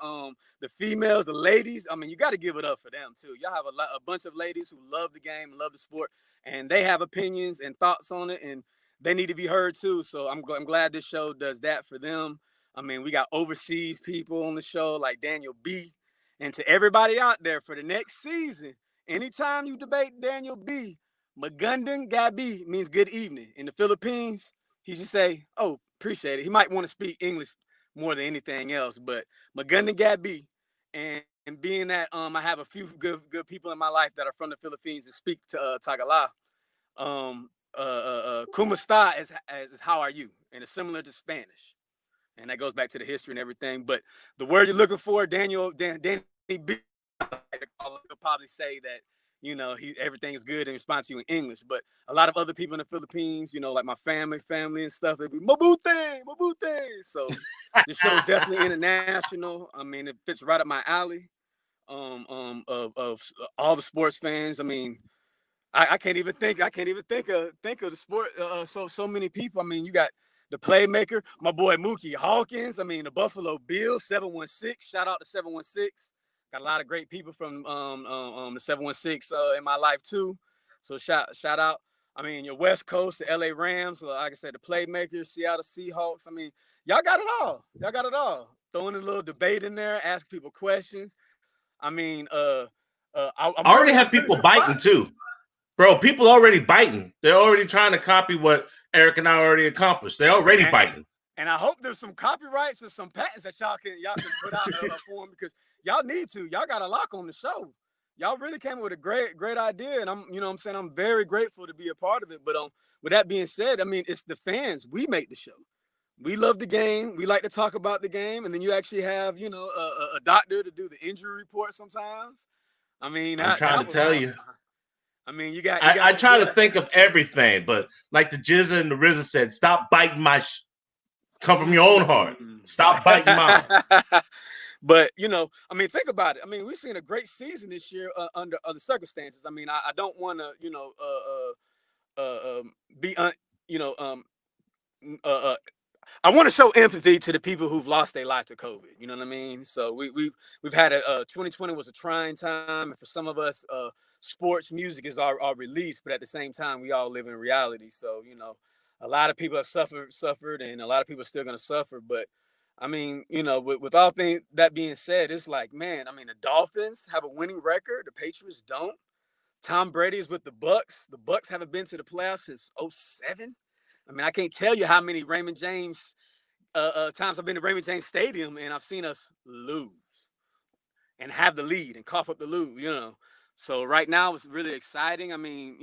the females, the ladies. I mean, you got to give it up for them too. Y'all have a bunch of ladies who love the game, love the sport, and they have opinions and thoughts on it, and they need to be heard too. So I'm glad this show does that for them. I mean, we got overseas people on the show like Daniel B. And to everybody out there for the next season, anytime you debate Daniel B., Magundan Gabi means good evening. In the Philippines, he should say, "Oh, appreciate it." He might want to speak English more than anything else, but Magundan Gabi, and being that I have a few good people in my life that are from the Philippines and speak to Tagalog, Kumusta is how are you, and it's similar to Spanish. And that goes back to the history and everything. But the word you're looking for, Danny B, will probably say that, everything is good and respond to you in English. But a lot of other people in the Philippines, like my family and stuff, they'd be Mabuti. So this show is definitely international. I mean, it fits right up my alley. Of all the sports fans. I mean, I can't even think of the sport. So many people. I mean, you got the playmaker, my boy Mookie Hawkins. I mean, the Buffalo Bills, 716. Shout out to 716. Got a lot of great people from the 716 in my life too. So shout out. I mean, your West Coast, the LA Rams, like I said, the playmakers, Seattle Seahawks. I mean, y'all got it all. Throwing a little debate in there, ask people questions. I mean, I already have people biting too. Bro, people already biting. They're already trying to copy what Eric and I already accomplished. They're already biting. And I hope there's some copyrights or some patents that y'all can put out for them, because y'all need to. Y'all got a lock on the show. Y'all really came with a great idea, and I'm very grateful to be a part of it. But with that being said, I mean, it's the fans. We make the show. We love the game. We like to talk about the game, and then you actually have a doctor to do the injury report sometimes. I mean, I'm trying to tell you. I mean, you got. I try to think of everything, but like the Jizza and the RZA said, stop biting my. Come from your own heart. Stop biting mine. But I mean, think about it. I mean, we've seen a great season this year under other circumstances. I mean, I don't want to be I want to show empathy to the people who've lost their life to COVID. You know what I mean? So we've had 2020 was a trying time, and for some of us, sports music is our release, but at the same time, we all live in reality. So a lot of people have suffered, and a lot of people are still going to suffer. But I mean, with all that being said, it's like, man, I mean, the Dolphins have a winning record, the Patriots don't. Tom Brady is with the Bucks. The Bucks haven't been to the playoffs since 2007. I mean, I can't tell you how many Raymond James times I've been to Raymond James Stadium, and I've seen us lose and have the lead and cough up the lose, So right now it's really exciting. I mean,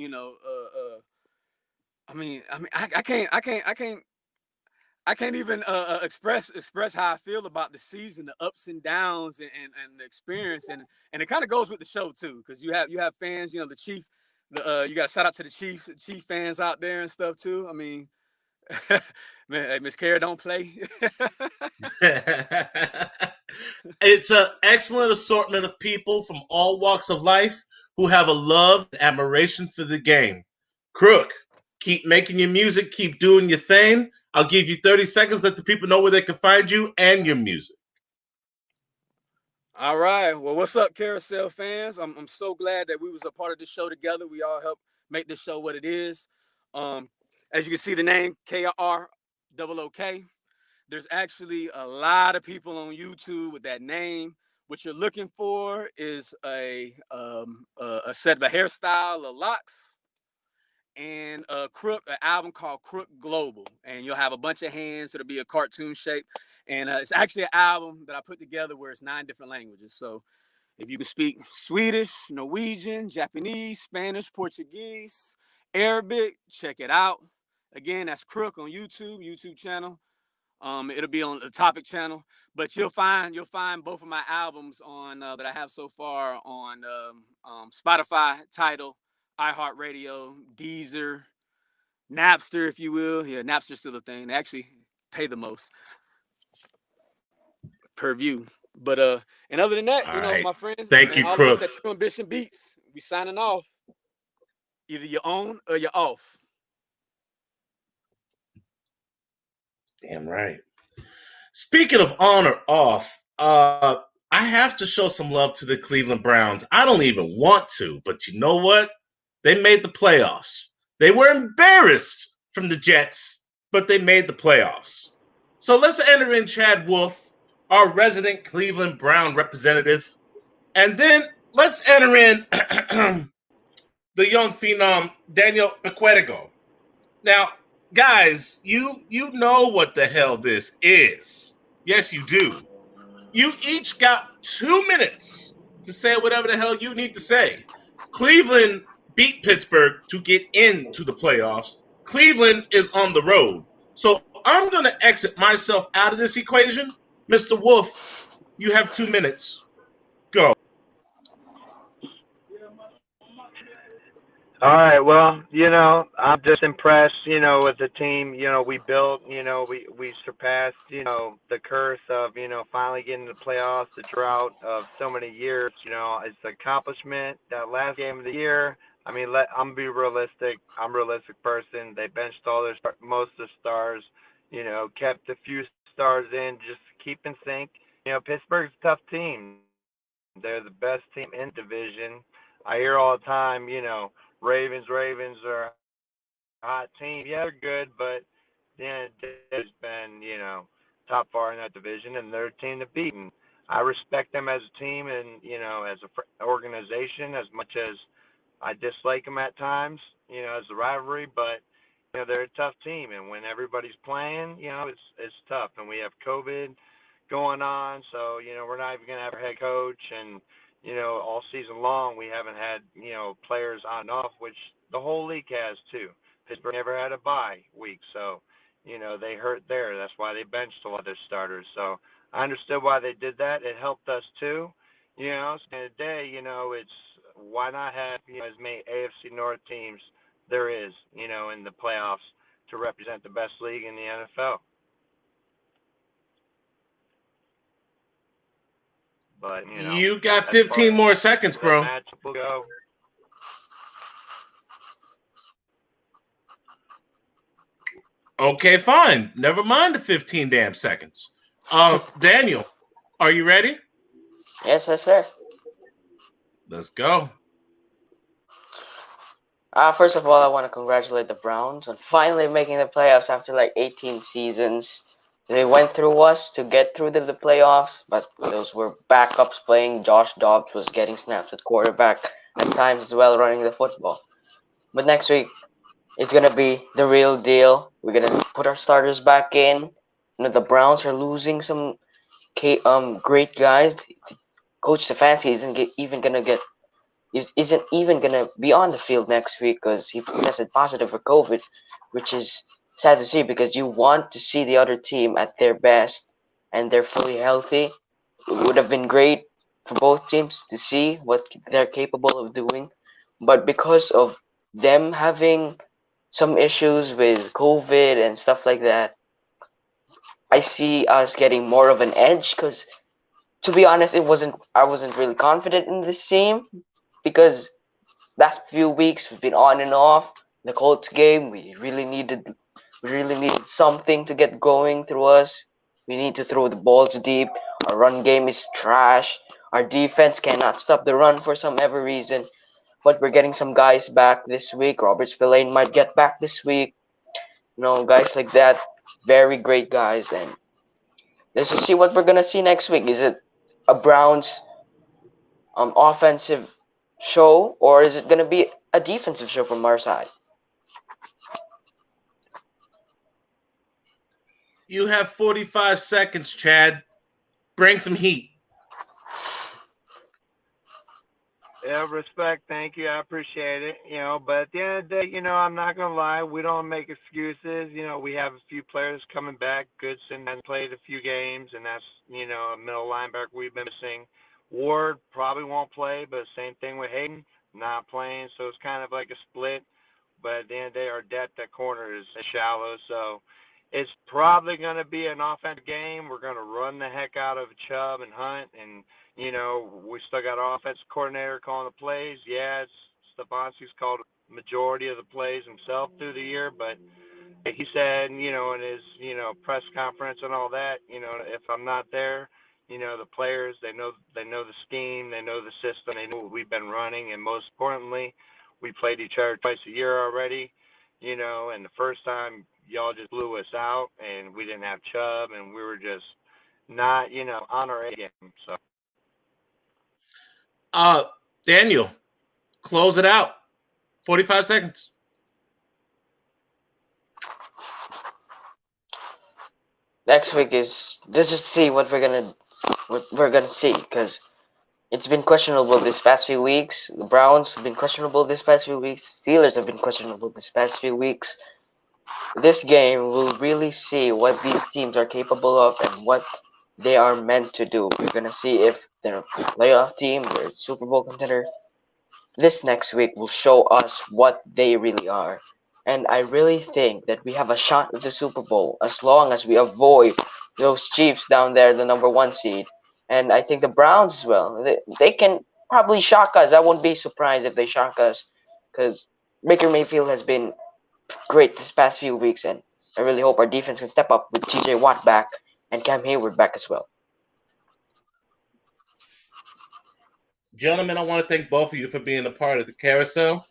I can't even express how I feel about the season, the ups and downs, and the experience, and it kind of goes with the show too, because you have fans, the Chief. You got to shout out to the Chief fans out there and stuff too. I mean, man, Miss Kara don't play. It's an excellent assortment of people from all walks of life who have a love and admiration for the game. Crook, keep making your music, keep doing your thing. I'll give you 30 seconds. Let the people know where they can find you and your music. All right. Well, what's up, Carousel fans? I'm so glad that we was a part of this show together. We all helped make this show what it is. As you can see, the name KROOK. There's actually a lot of people on YouTube with that name. What you're looking for is a set of a hairstyle, a locks, and a Crook, an album called Crook Global. And you'll have a bunch of hands. It'll be a cartoon shape. And it's actually an album that I put together where it's 9 different languages. So if you can speak Swedish, Norwegian, Japanese, Spanish, Portuguese, Arabic, check it out. Again, that's Crook on YouTube channel. It'll be on the topic channel, but you'll find both of my albums on that I have so far on Spotify, Tidal, iHeartRadio, Deezer, Napster, if you will. Yeah, Napster's still a thing. They actually pay the most per view. But and other than that, All right. my friends, Thank you, all Crook. of us at True Ambition Beats, we signing off. Either you're on or you're off. Damn right. Speaking of on or off, I have to show some love to the Cleveland Browns. I don't even want to, but you know what? They made the playoffs. They were embarrassed from the Jets, but they made the playoffs. So let's enter in Chad Wolf, our resident Cleveland Brown representative, and then let's enter in the young phenom Daniel Bequetigo. Now, guys, you know what the hell this is. Yes, you do. You each got 2 minutes to say whatever the hell you need to say. Cleveland beat Pittsburgh to get into the playoffs. Cleveland is on the road. So I'm going to exit myself out of this equation. Mr. Wolf, you have 2 minutes. Go. All right. Well, I'm just impressed, with the team, we built, we surpassed, the curse of, finally getting to the playoffs, the drought of so many years, it's an accomplishment. That last game of the year, I mean, I'm be realistic. I'm a realistic person. They benched all their most of the stars, kept a few stars in, just keep in sync. Pittsburgh's a tough team. They're the best team in division. I hear all the time, Ravens are a hot team. Yeah, they're good, but yeah, there's been, top far in that division, and they're a team to beat. And I respect them as a team and, as an organization as much as I dislike them at times, as a rivalry, but, they're a tough team. And when everybody's playing, it's tough. And we have COVID going on, so, we're not even going to have our head coach. And, all season long, we haven't had, players on and off, which the whole league has too. Pittsburgh never had a bye week, so, they hurt there. That's why they benched a lot of their starters. So I understood why they did that. It helped us too. So at the end of the day, it's why not have, as many AFC North teams there is, in the playoffs to represent the best league in the NFL. But you got 15 more seconds, bro. Will go. Okay, fine. Never mind the 15 damn seconds. Daniel, are you ready? Yes, sir. Let's go. First of all, I want to congratulate the Browns on finally making the playoffs after like 18 seasons. They went through us to get through to the playoffs, but those were backups playing. Josh Dobbs was getting snaps at quarterback at times as well, running the football. But next week, it's going to be the real deal. We're going to put our starters back in. The Browns are losing some great guys. Coach Stefanski isn't even gonna be on the field next week because he tested positive for COVID, which is sad to see because you want to see the other team at their best and they're fully healthy. It would have been great for both teams to see what they're capable of doing, but because of them having some issues with COVID and stuff like that, I see us getting more of an edge because, to be honest, I wasn't really confident in this team because last few weeks we've been on and off. The Colts game, we really needed something to get going through us. We need to throw the balls deep. Our run game is trash. Our defense cannot stop the run for some ever reason. But we're getting some guys back this week. Robert Spillane might get back this week. Guys like that, very great guys. And let's just see what we're gonna see next week. Is it a Browns offensive show, or is it going to be a defensive show from our side? You have 45 seconds, Chad. Bring some heat. Yeah, respect. Thank you. I appreciate it. But at the end of the day, I'm not going to lie. We don't make excuses. We have a few players coming back. Goodson has played a few games, and that's, a middle linebacker we've been missing. Ward probably won't play, but same thing with Hayden, not playing. So it's kind of like a split. But at the end of the day, our depth at corner is shallow. So it's probably going to be an offensive game. We're going to run the heck out of Chubb and Hunt, and we still got our offensive coordinator calling the plays. Yeah, Stefanski's called majority of the plays himself through the year, but he said, in his, press conference and all that, if I'm not there, the players, they know the scheme, they know the system, they know what we've been running, and most importantly, we played each other twice a year already, and the first time y'all just blew us out, and we didn't have Chubb, and we were just not, on our A game. So, Daniel, close it out. 45 seconds. Next week is let's just see what we're gonna see, because it's been questionable this past few weeks. The Browns have been questionable this past few weeks. Steelers have been questionable this past few weeks. This game will really see what these teams are capable of and what they are meant to do. We're gonna see if they're a playoff team, they're a Super Bowl contender. This next week will show us what they really are. And I really think that we have a shot at the Super Bowl as long as we avoid those Chiefs down there, the number 1 seed. And I think the Browns as well. They can probably shock us. I won't be surprised if they shock us, because Baker Mayfield has been great this past few weeks, and I really hope our defense can step up with TJ Watt back and Cam Hayward back as well. Gentlemen, I want to thank both of you for being a part of the carousel.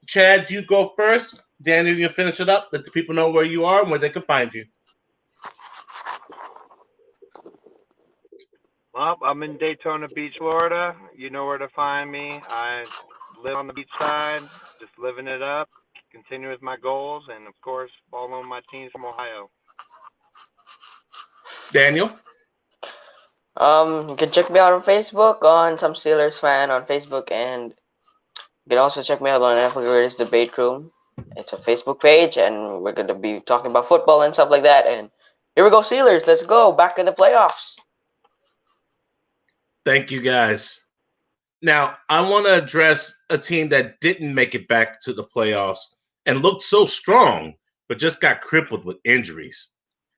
Chad, you go first. Daniel, you finish it up. Let the people know where you are and where they can find you. well, I'm in Daytona Beach, Florida. You know where to find me. I live on the beach side, just living it up, continue with my goals, and of course, following my teams from Ohio. Daniel? You can check me out on Facebook on Some Steelers Fan on Facebook, and you can also check me out on NFL Greatest Debate Room. It's a Facebook page, and we're going to be talking about football and stuff like that. And here we go, Steelers. Let's go. Back in the playoffs. Thank you, guys. Now, I want to address a team that didn't make it back to the playoffs and looked so strong, but just got crippled with injuries.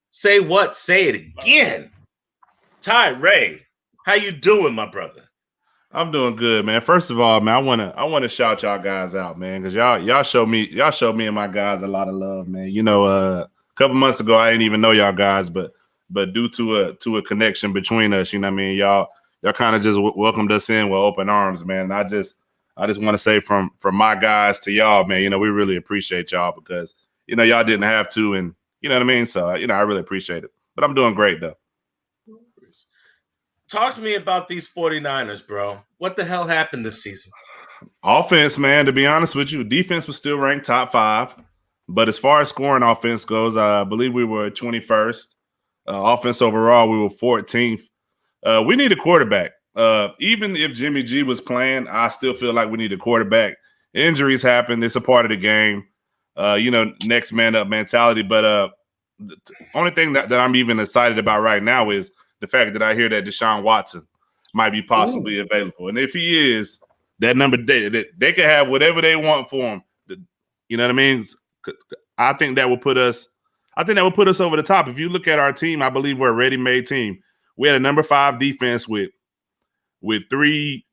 Say what? Say it again. Ty Ray, how you doing, my brother? I'm doing good, man. First of all, man, I wanna shout y'all guys out, man, because y'all showed me and my guys a lot of love, man. A couple months ago I didn't even know y'all guys, but due to a connection between us, y'all kind of just welcomed us in with open arms, man. And I just want to say from my guys to y'all, man, we really appreciate y'all, because y'all didn't have to, and you know what I mean. So I really appreciate it. But I'm doing great though. Talk to me about these 49ers, bro. What the hell happened this season? Offense, man, to be honest with you, defense was still ranked top 5. But as far as scoring offense goes, I believe we were 21st. Offense overall, we were 14th. We need a quarterback. Even if Jimmy G was playing, I still feel like we need a quarterback. Injuries happen. It's a part of the game. Next man up mentality. But the only thing that I'm even excited about right now is the fact that I hear that Deshaun Watson might be possibly available. And if he is, that number, they can have whatever they want for him. You know what I mean? I think that will put us over the top. If you look at our team, I believe we're a ready-made team. We had a number 5 defense with three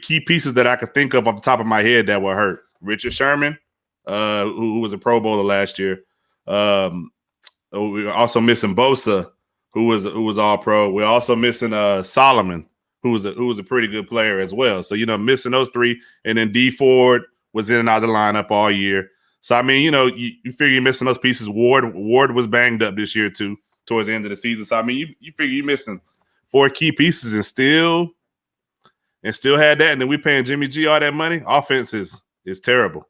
key pieces that I could think of off the top of my head that were hurt. Richard Sherman, who was a Pro Bowler last year. We were also missing Bosa, who was all pro. We're also missing Solomon, who was a pretty good player as well. So, missing those 3, and then D Ford was in and out of the lineup all year. So, I mean, you figure you're missing those pieces. Ward was banged up this year too, towards the end of the season. So, I mean, you figure you're missing 4 key pieces and still had that. And then we paying Jimmy G all that money. Offense is terrible.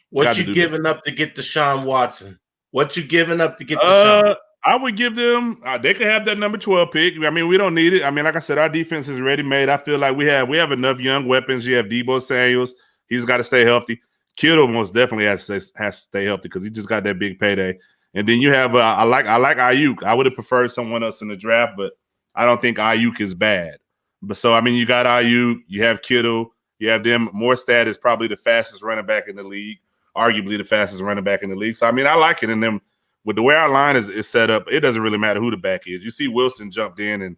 What you giving up to get Deshaun Watson? What you giving up to get Deshaun? I would give them. They could have that number 12 pick. I mean, we don't need it. I mean, like I said, our defense is ready made. I feel like we have enough young weapons. You have Deebo Samuels. He's got to stay healthy. Kittle most definitely has to stay healthy, because he just got that big payday. And then you have I like Ayuk. I would have preferred someone else in the draft, but I don't think Ayuk is bad. But so I mean, you got Ayuk. You have Kittle. You have them. Morstead is probably the fastest running back in the league, arguably the fastest running back in the league. So I mean, I like it in them. With the way our line is set up, it doesn't really matter who the back is. You see Wilson jumped in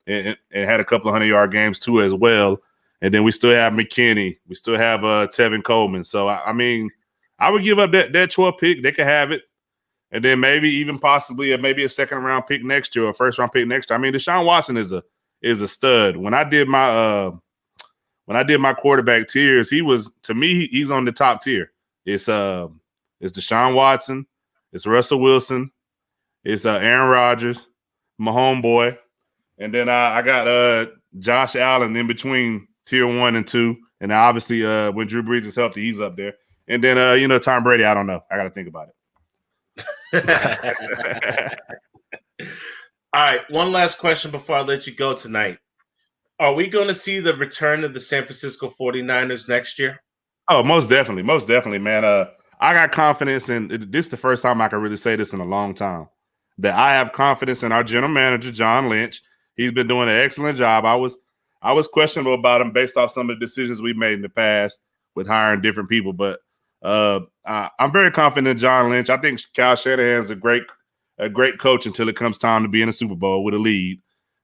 and had a couple of 100-yard games too as well. And then we still have McKinney. We still have Tevin Coleman. So, I mean, I would give up that 12th pick. They could have it. And then maybe even possibly maybe a second-round pick next year or a first-round pick next year. I mean, Deshaun Watson is a stud. When I did my quarterback tiers, he's on the top tier. It's Deshaun Watson, it's Russell Wilson, it's Aaron Rodgers, my homeboy, and then I got Josh Allen in between tier 1 and 2, and obviously when Drew Brees is healthy, he's up there. And then Tom Brady, I don't know. I got to think about it. All right, one last question before I let you go tonight. Are we going to see the return of the San Francisco 49ers next year? Oh, most definitely, man. I got confidence in this is the first time I can really say this in a long time, that I have confidence in our general manager, John Lynch. He's been doing an excellent job. I was questionable about him based off some of the decisions we made in the past with hiring different people, but I'm very confident in John Lynch. I think Kyle Shanahan's a great coach until it comes time to be in a Super Bowl with a lead.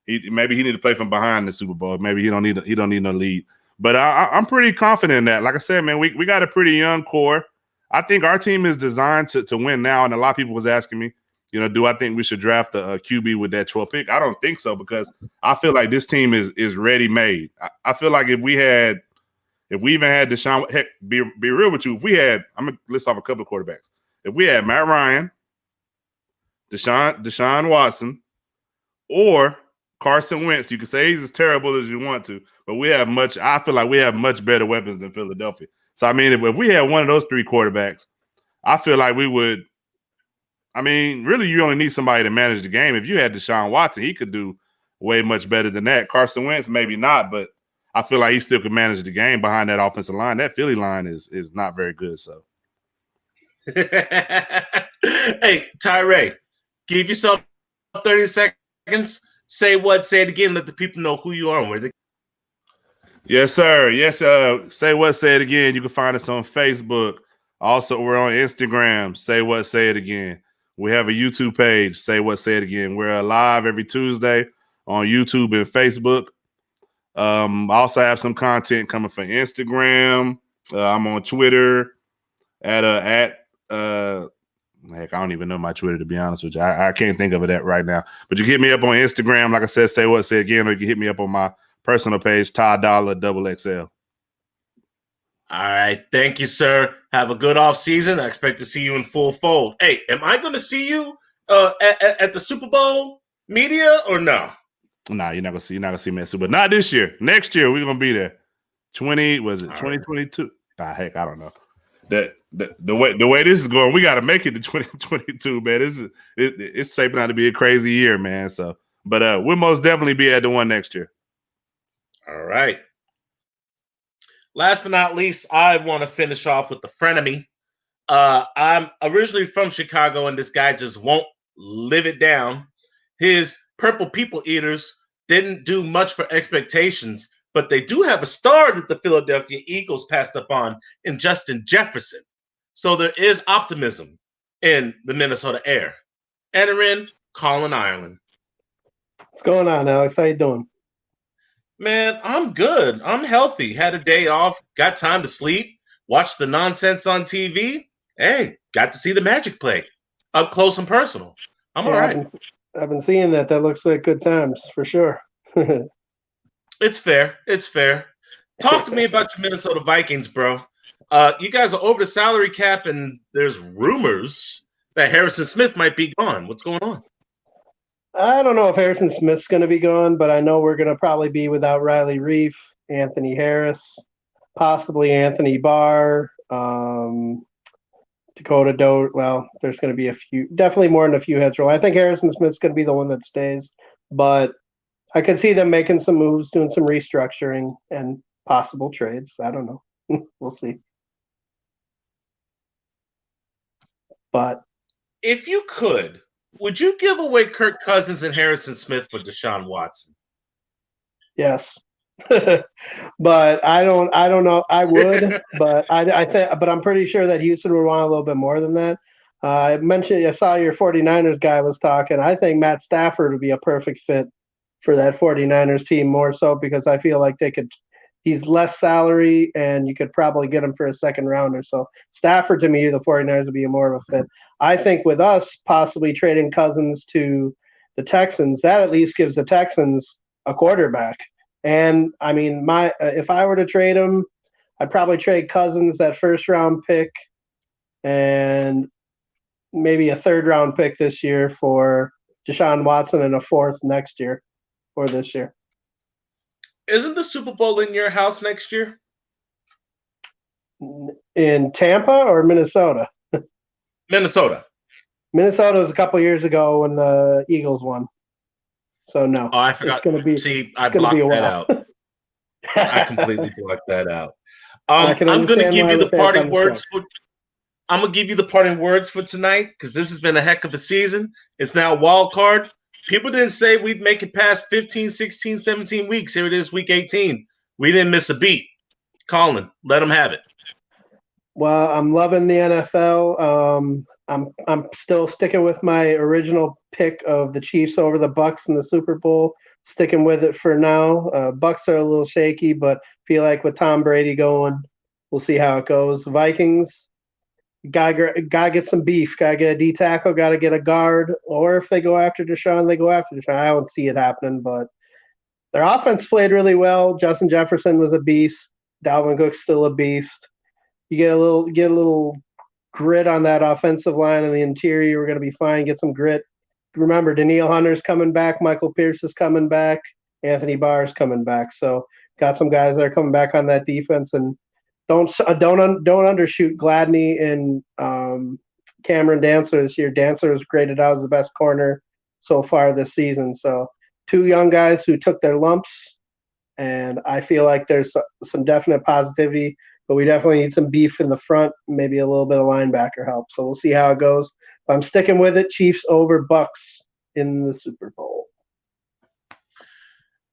Maybe he need to play from behind the Super Bowl. Maybe he don't need no lead. But I'm pretty confident in that. Like I said, man, we got a pretty young core. I think our team is designed to win now. And a lot of people was asking me, do I think we should draft a QB with that 12th pick? I don't think so, because I feel like this team is ready made. I feel like if we even had Deshaun, heck, be real with you, I'm gonna list off a couple of quarterbacks. If we had Matt Ryan, Deshaun Watson, or Carson Wentz, you can say he's as terrible as you want to, but I feel like we have much better weapons than Philadelphia. So, I mean, if we had one of those three quarterbacks, I feel like we would – I mean, really, you only need somebody to manage the game. If you had Deshaun Watson, he could do way much better than that. Carson Wentz, maybe not, but I feel like he still could manage the game behind that offensive line. That Philly line is not very good, so. Hey, Tyree, give yourself 30 seconds. Say it again. Let the people know who you are and where they. Yes, sir. Yes, say it again. You can find us on Facebook. Also, we're on Instagram. Say it again. We have a YouTube page. Say it again. We're live every Tuesday on YouTube and Facebook. I also have some content coming from Instagram. I'm on Twitter heck, I don't even know my Twitter, to be honest with you. I can't think of it right now. But you can hit me up on Instagram, like I said, say again, or you can hit me up on my personal page, Ty Dollar XXL. All right. Thank you, sir. Have a good off season. I expect to see you in full fold. Hey, am I going to see you at the Super Bowl media or no? Nah, you're not gonna see me at Super Bowl. Not this year. Next year, we're gonna be there. 2022? Heck, I don't know. The way this is going, we got to make it to 2022, man. It's shaping out to be a crazy year, man. So, but we'll most definitely be at the one next year. All right. Last but not least, I want to finish off with the frenemy. I'm originally from Chicago, and this guy just won't live it down. His Purple People Eaters didn't do much for expectations, but they do have a star that the Philadelphia Eagles passed up on in Justin Jefferson. So there is optimism in the Minnesota air. Anarin, Colin Ireland. What's going on, Alex? How you doing? Man, I'm good. I'm healthy. Had a day off. Got time to sleep. Watched the nonsense on TV. Hey, got to see the Magic play up close and personal. I'm all right. I've been seeing that. That looks like good times for sure. It's fair. It's fair. Talk to me about your Minnesota Vikings, bro. You guys are over the salary cap, and there's rumors that Harrison Smith might be gone. What's going on? I don't know if Harrison Smith's going to be gone, but I know we're going to probably be without Riley Reif, Anthony Harris, possibly Anthony Barr, Dakota Doe. Well, there's going to be a few, definitely more than a few heads roll. I think Harrison Smith's going to be the one that stays, but I could see them making some moves, doing some restructuring and possible trades. I don't know. We'll see. But if you could, would you give away Kirk Cousins and Harrison Smith for Deshaun Watson? Yes. But I don't know. I would, but but I'm pretty sure that Houston would want a little bit more than that. I saw your 49ers guy was talking. I think Matt Stafford would be a perfect fit for that 49ers team, more so because I feel like they could he's less salary, and you could probably get him for a second rounder. So Stafford, to me, the 49ers would be more of a fit. I think with us possibly trading Cousins to the Texans, that at least gives the Texans a quarterback. And I mean, if I were to trade him, I'd probably trade Cousins, that first round pick, and maybe a third round pick this year for Deshaun Watson and a fourth next year or this year. Isn't the Super Bowl in your house next year? In Tampa or Minnesota? Minnesota. Minnesota was a couple years ago when the Eagles won. So no. Oh, I forgot. It's going to be. See, I blocked that out. I completely blocked that out. I'm going to give you the parting words for. I'm going to give you the parting words for tonight because this has been a heck of a season. It's now wild card. People didn't say we'd make it past 15, 16, 17 weeks. Here it is, week 18. We didn't miss a beat. Colin, let them have it. Well, I'm loving the NFL. I'm still sticking with my original pick of the Chiefs over the Bucks in the Super Bowl. Sticking with it for now. Bucks are a little shaky, but feel like with Tom Brady going, we'll see how it goes. Vikings, gotta get some beef. Gotta get a D tackle. Gotta get a guard. Or if they go after Deshaun, they go after Deshaun. I don't see it happening, but their offense played really well. Justin Jefferson was a beast. Dalvin Cook's still a beast. You get a little grit on that offensive line and the interior. We're going to be fine. Get some grit. Remember, Danielle Hunter's coming back. Michael Pierce is coming back. Anthony Barr's coming back. So got some guys that are coming back on that defense. And don't undershoot Gladney and Cameron Dancer this year. Dancer was graded out as the best corner so far this season. So two young guys who took their lumps. And I feel like there's some definite positivity. But we definitely need some beef in the front, maybe a little bit of linebacker help. So we'll see how it goes. But I'm sticking with it. Chiefs over Bucks in the Super Bowl.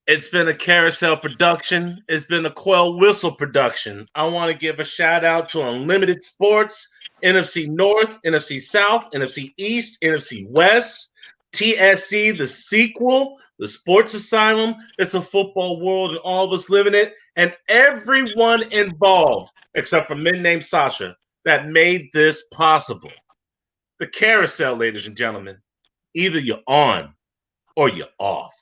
It's been a Carousel production. It's been a Quell Whistle production. I want to give a shout out to Unlimited Sports, NFC North, NFC South, NFC East, NFC West, TSC, the sequel, the Sports Asylum. It's a football world and all of us live in it. And everyone involved, except for men named Sasha, that made this possible. The Carousel, ladies and gentlemen. Either you're on or you're off.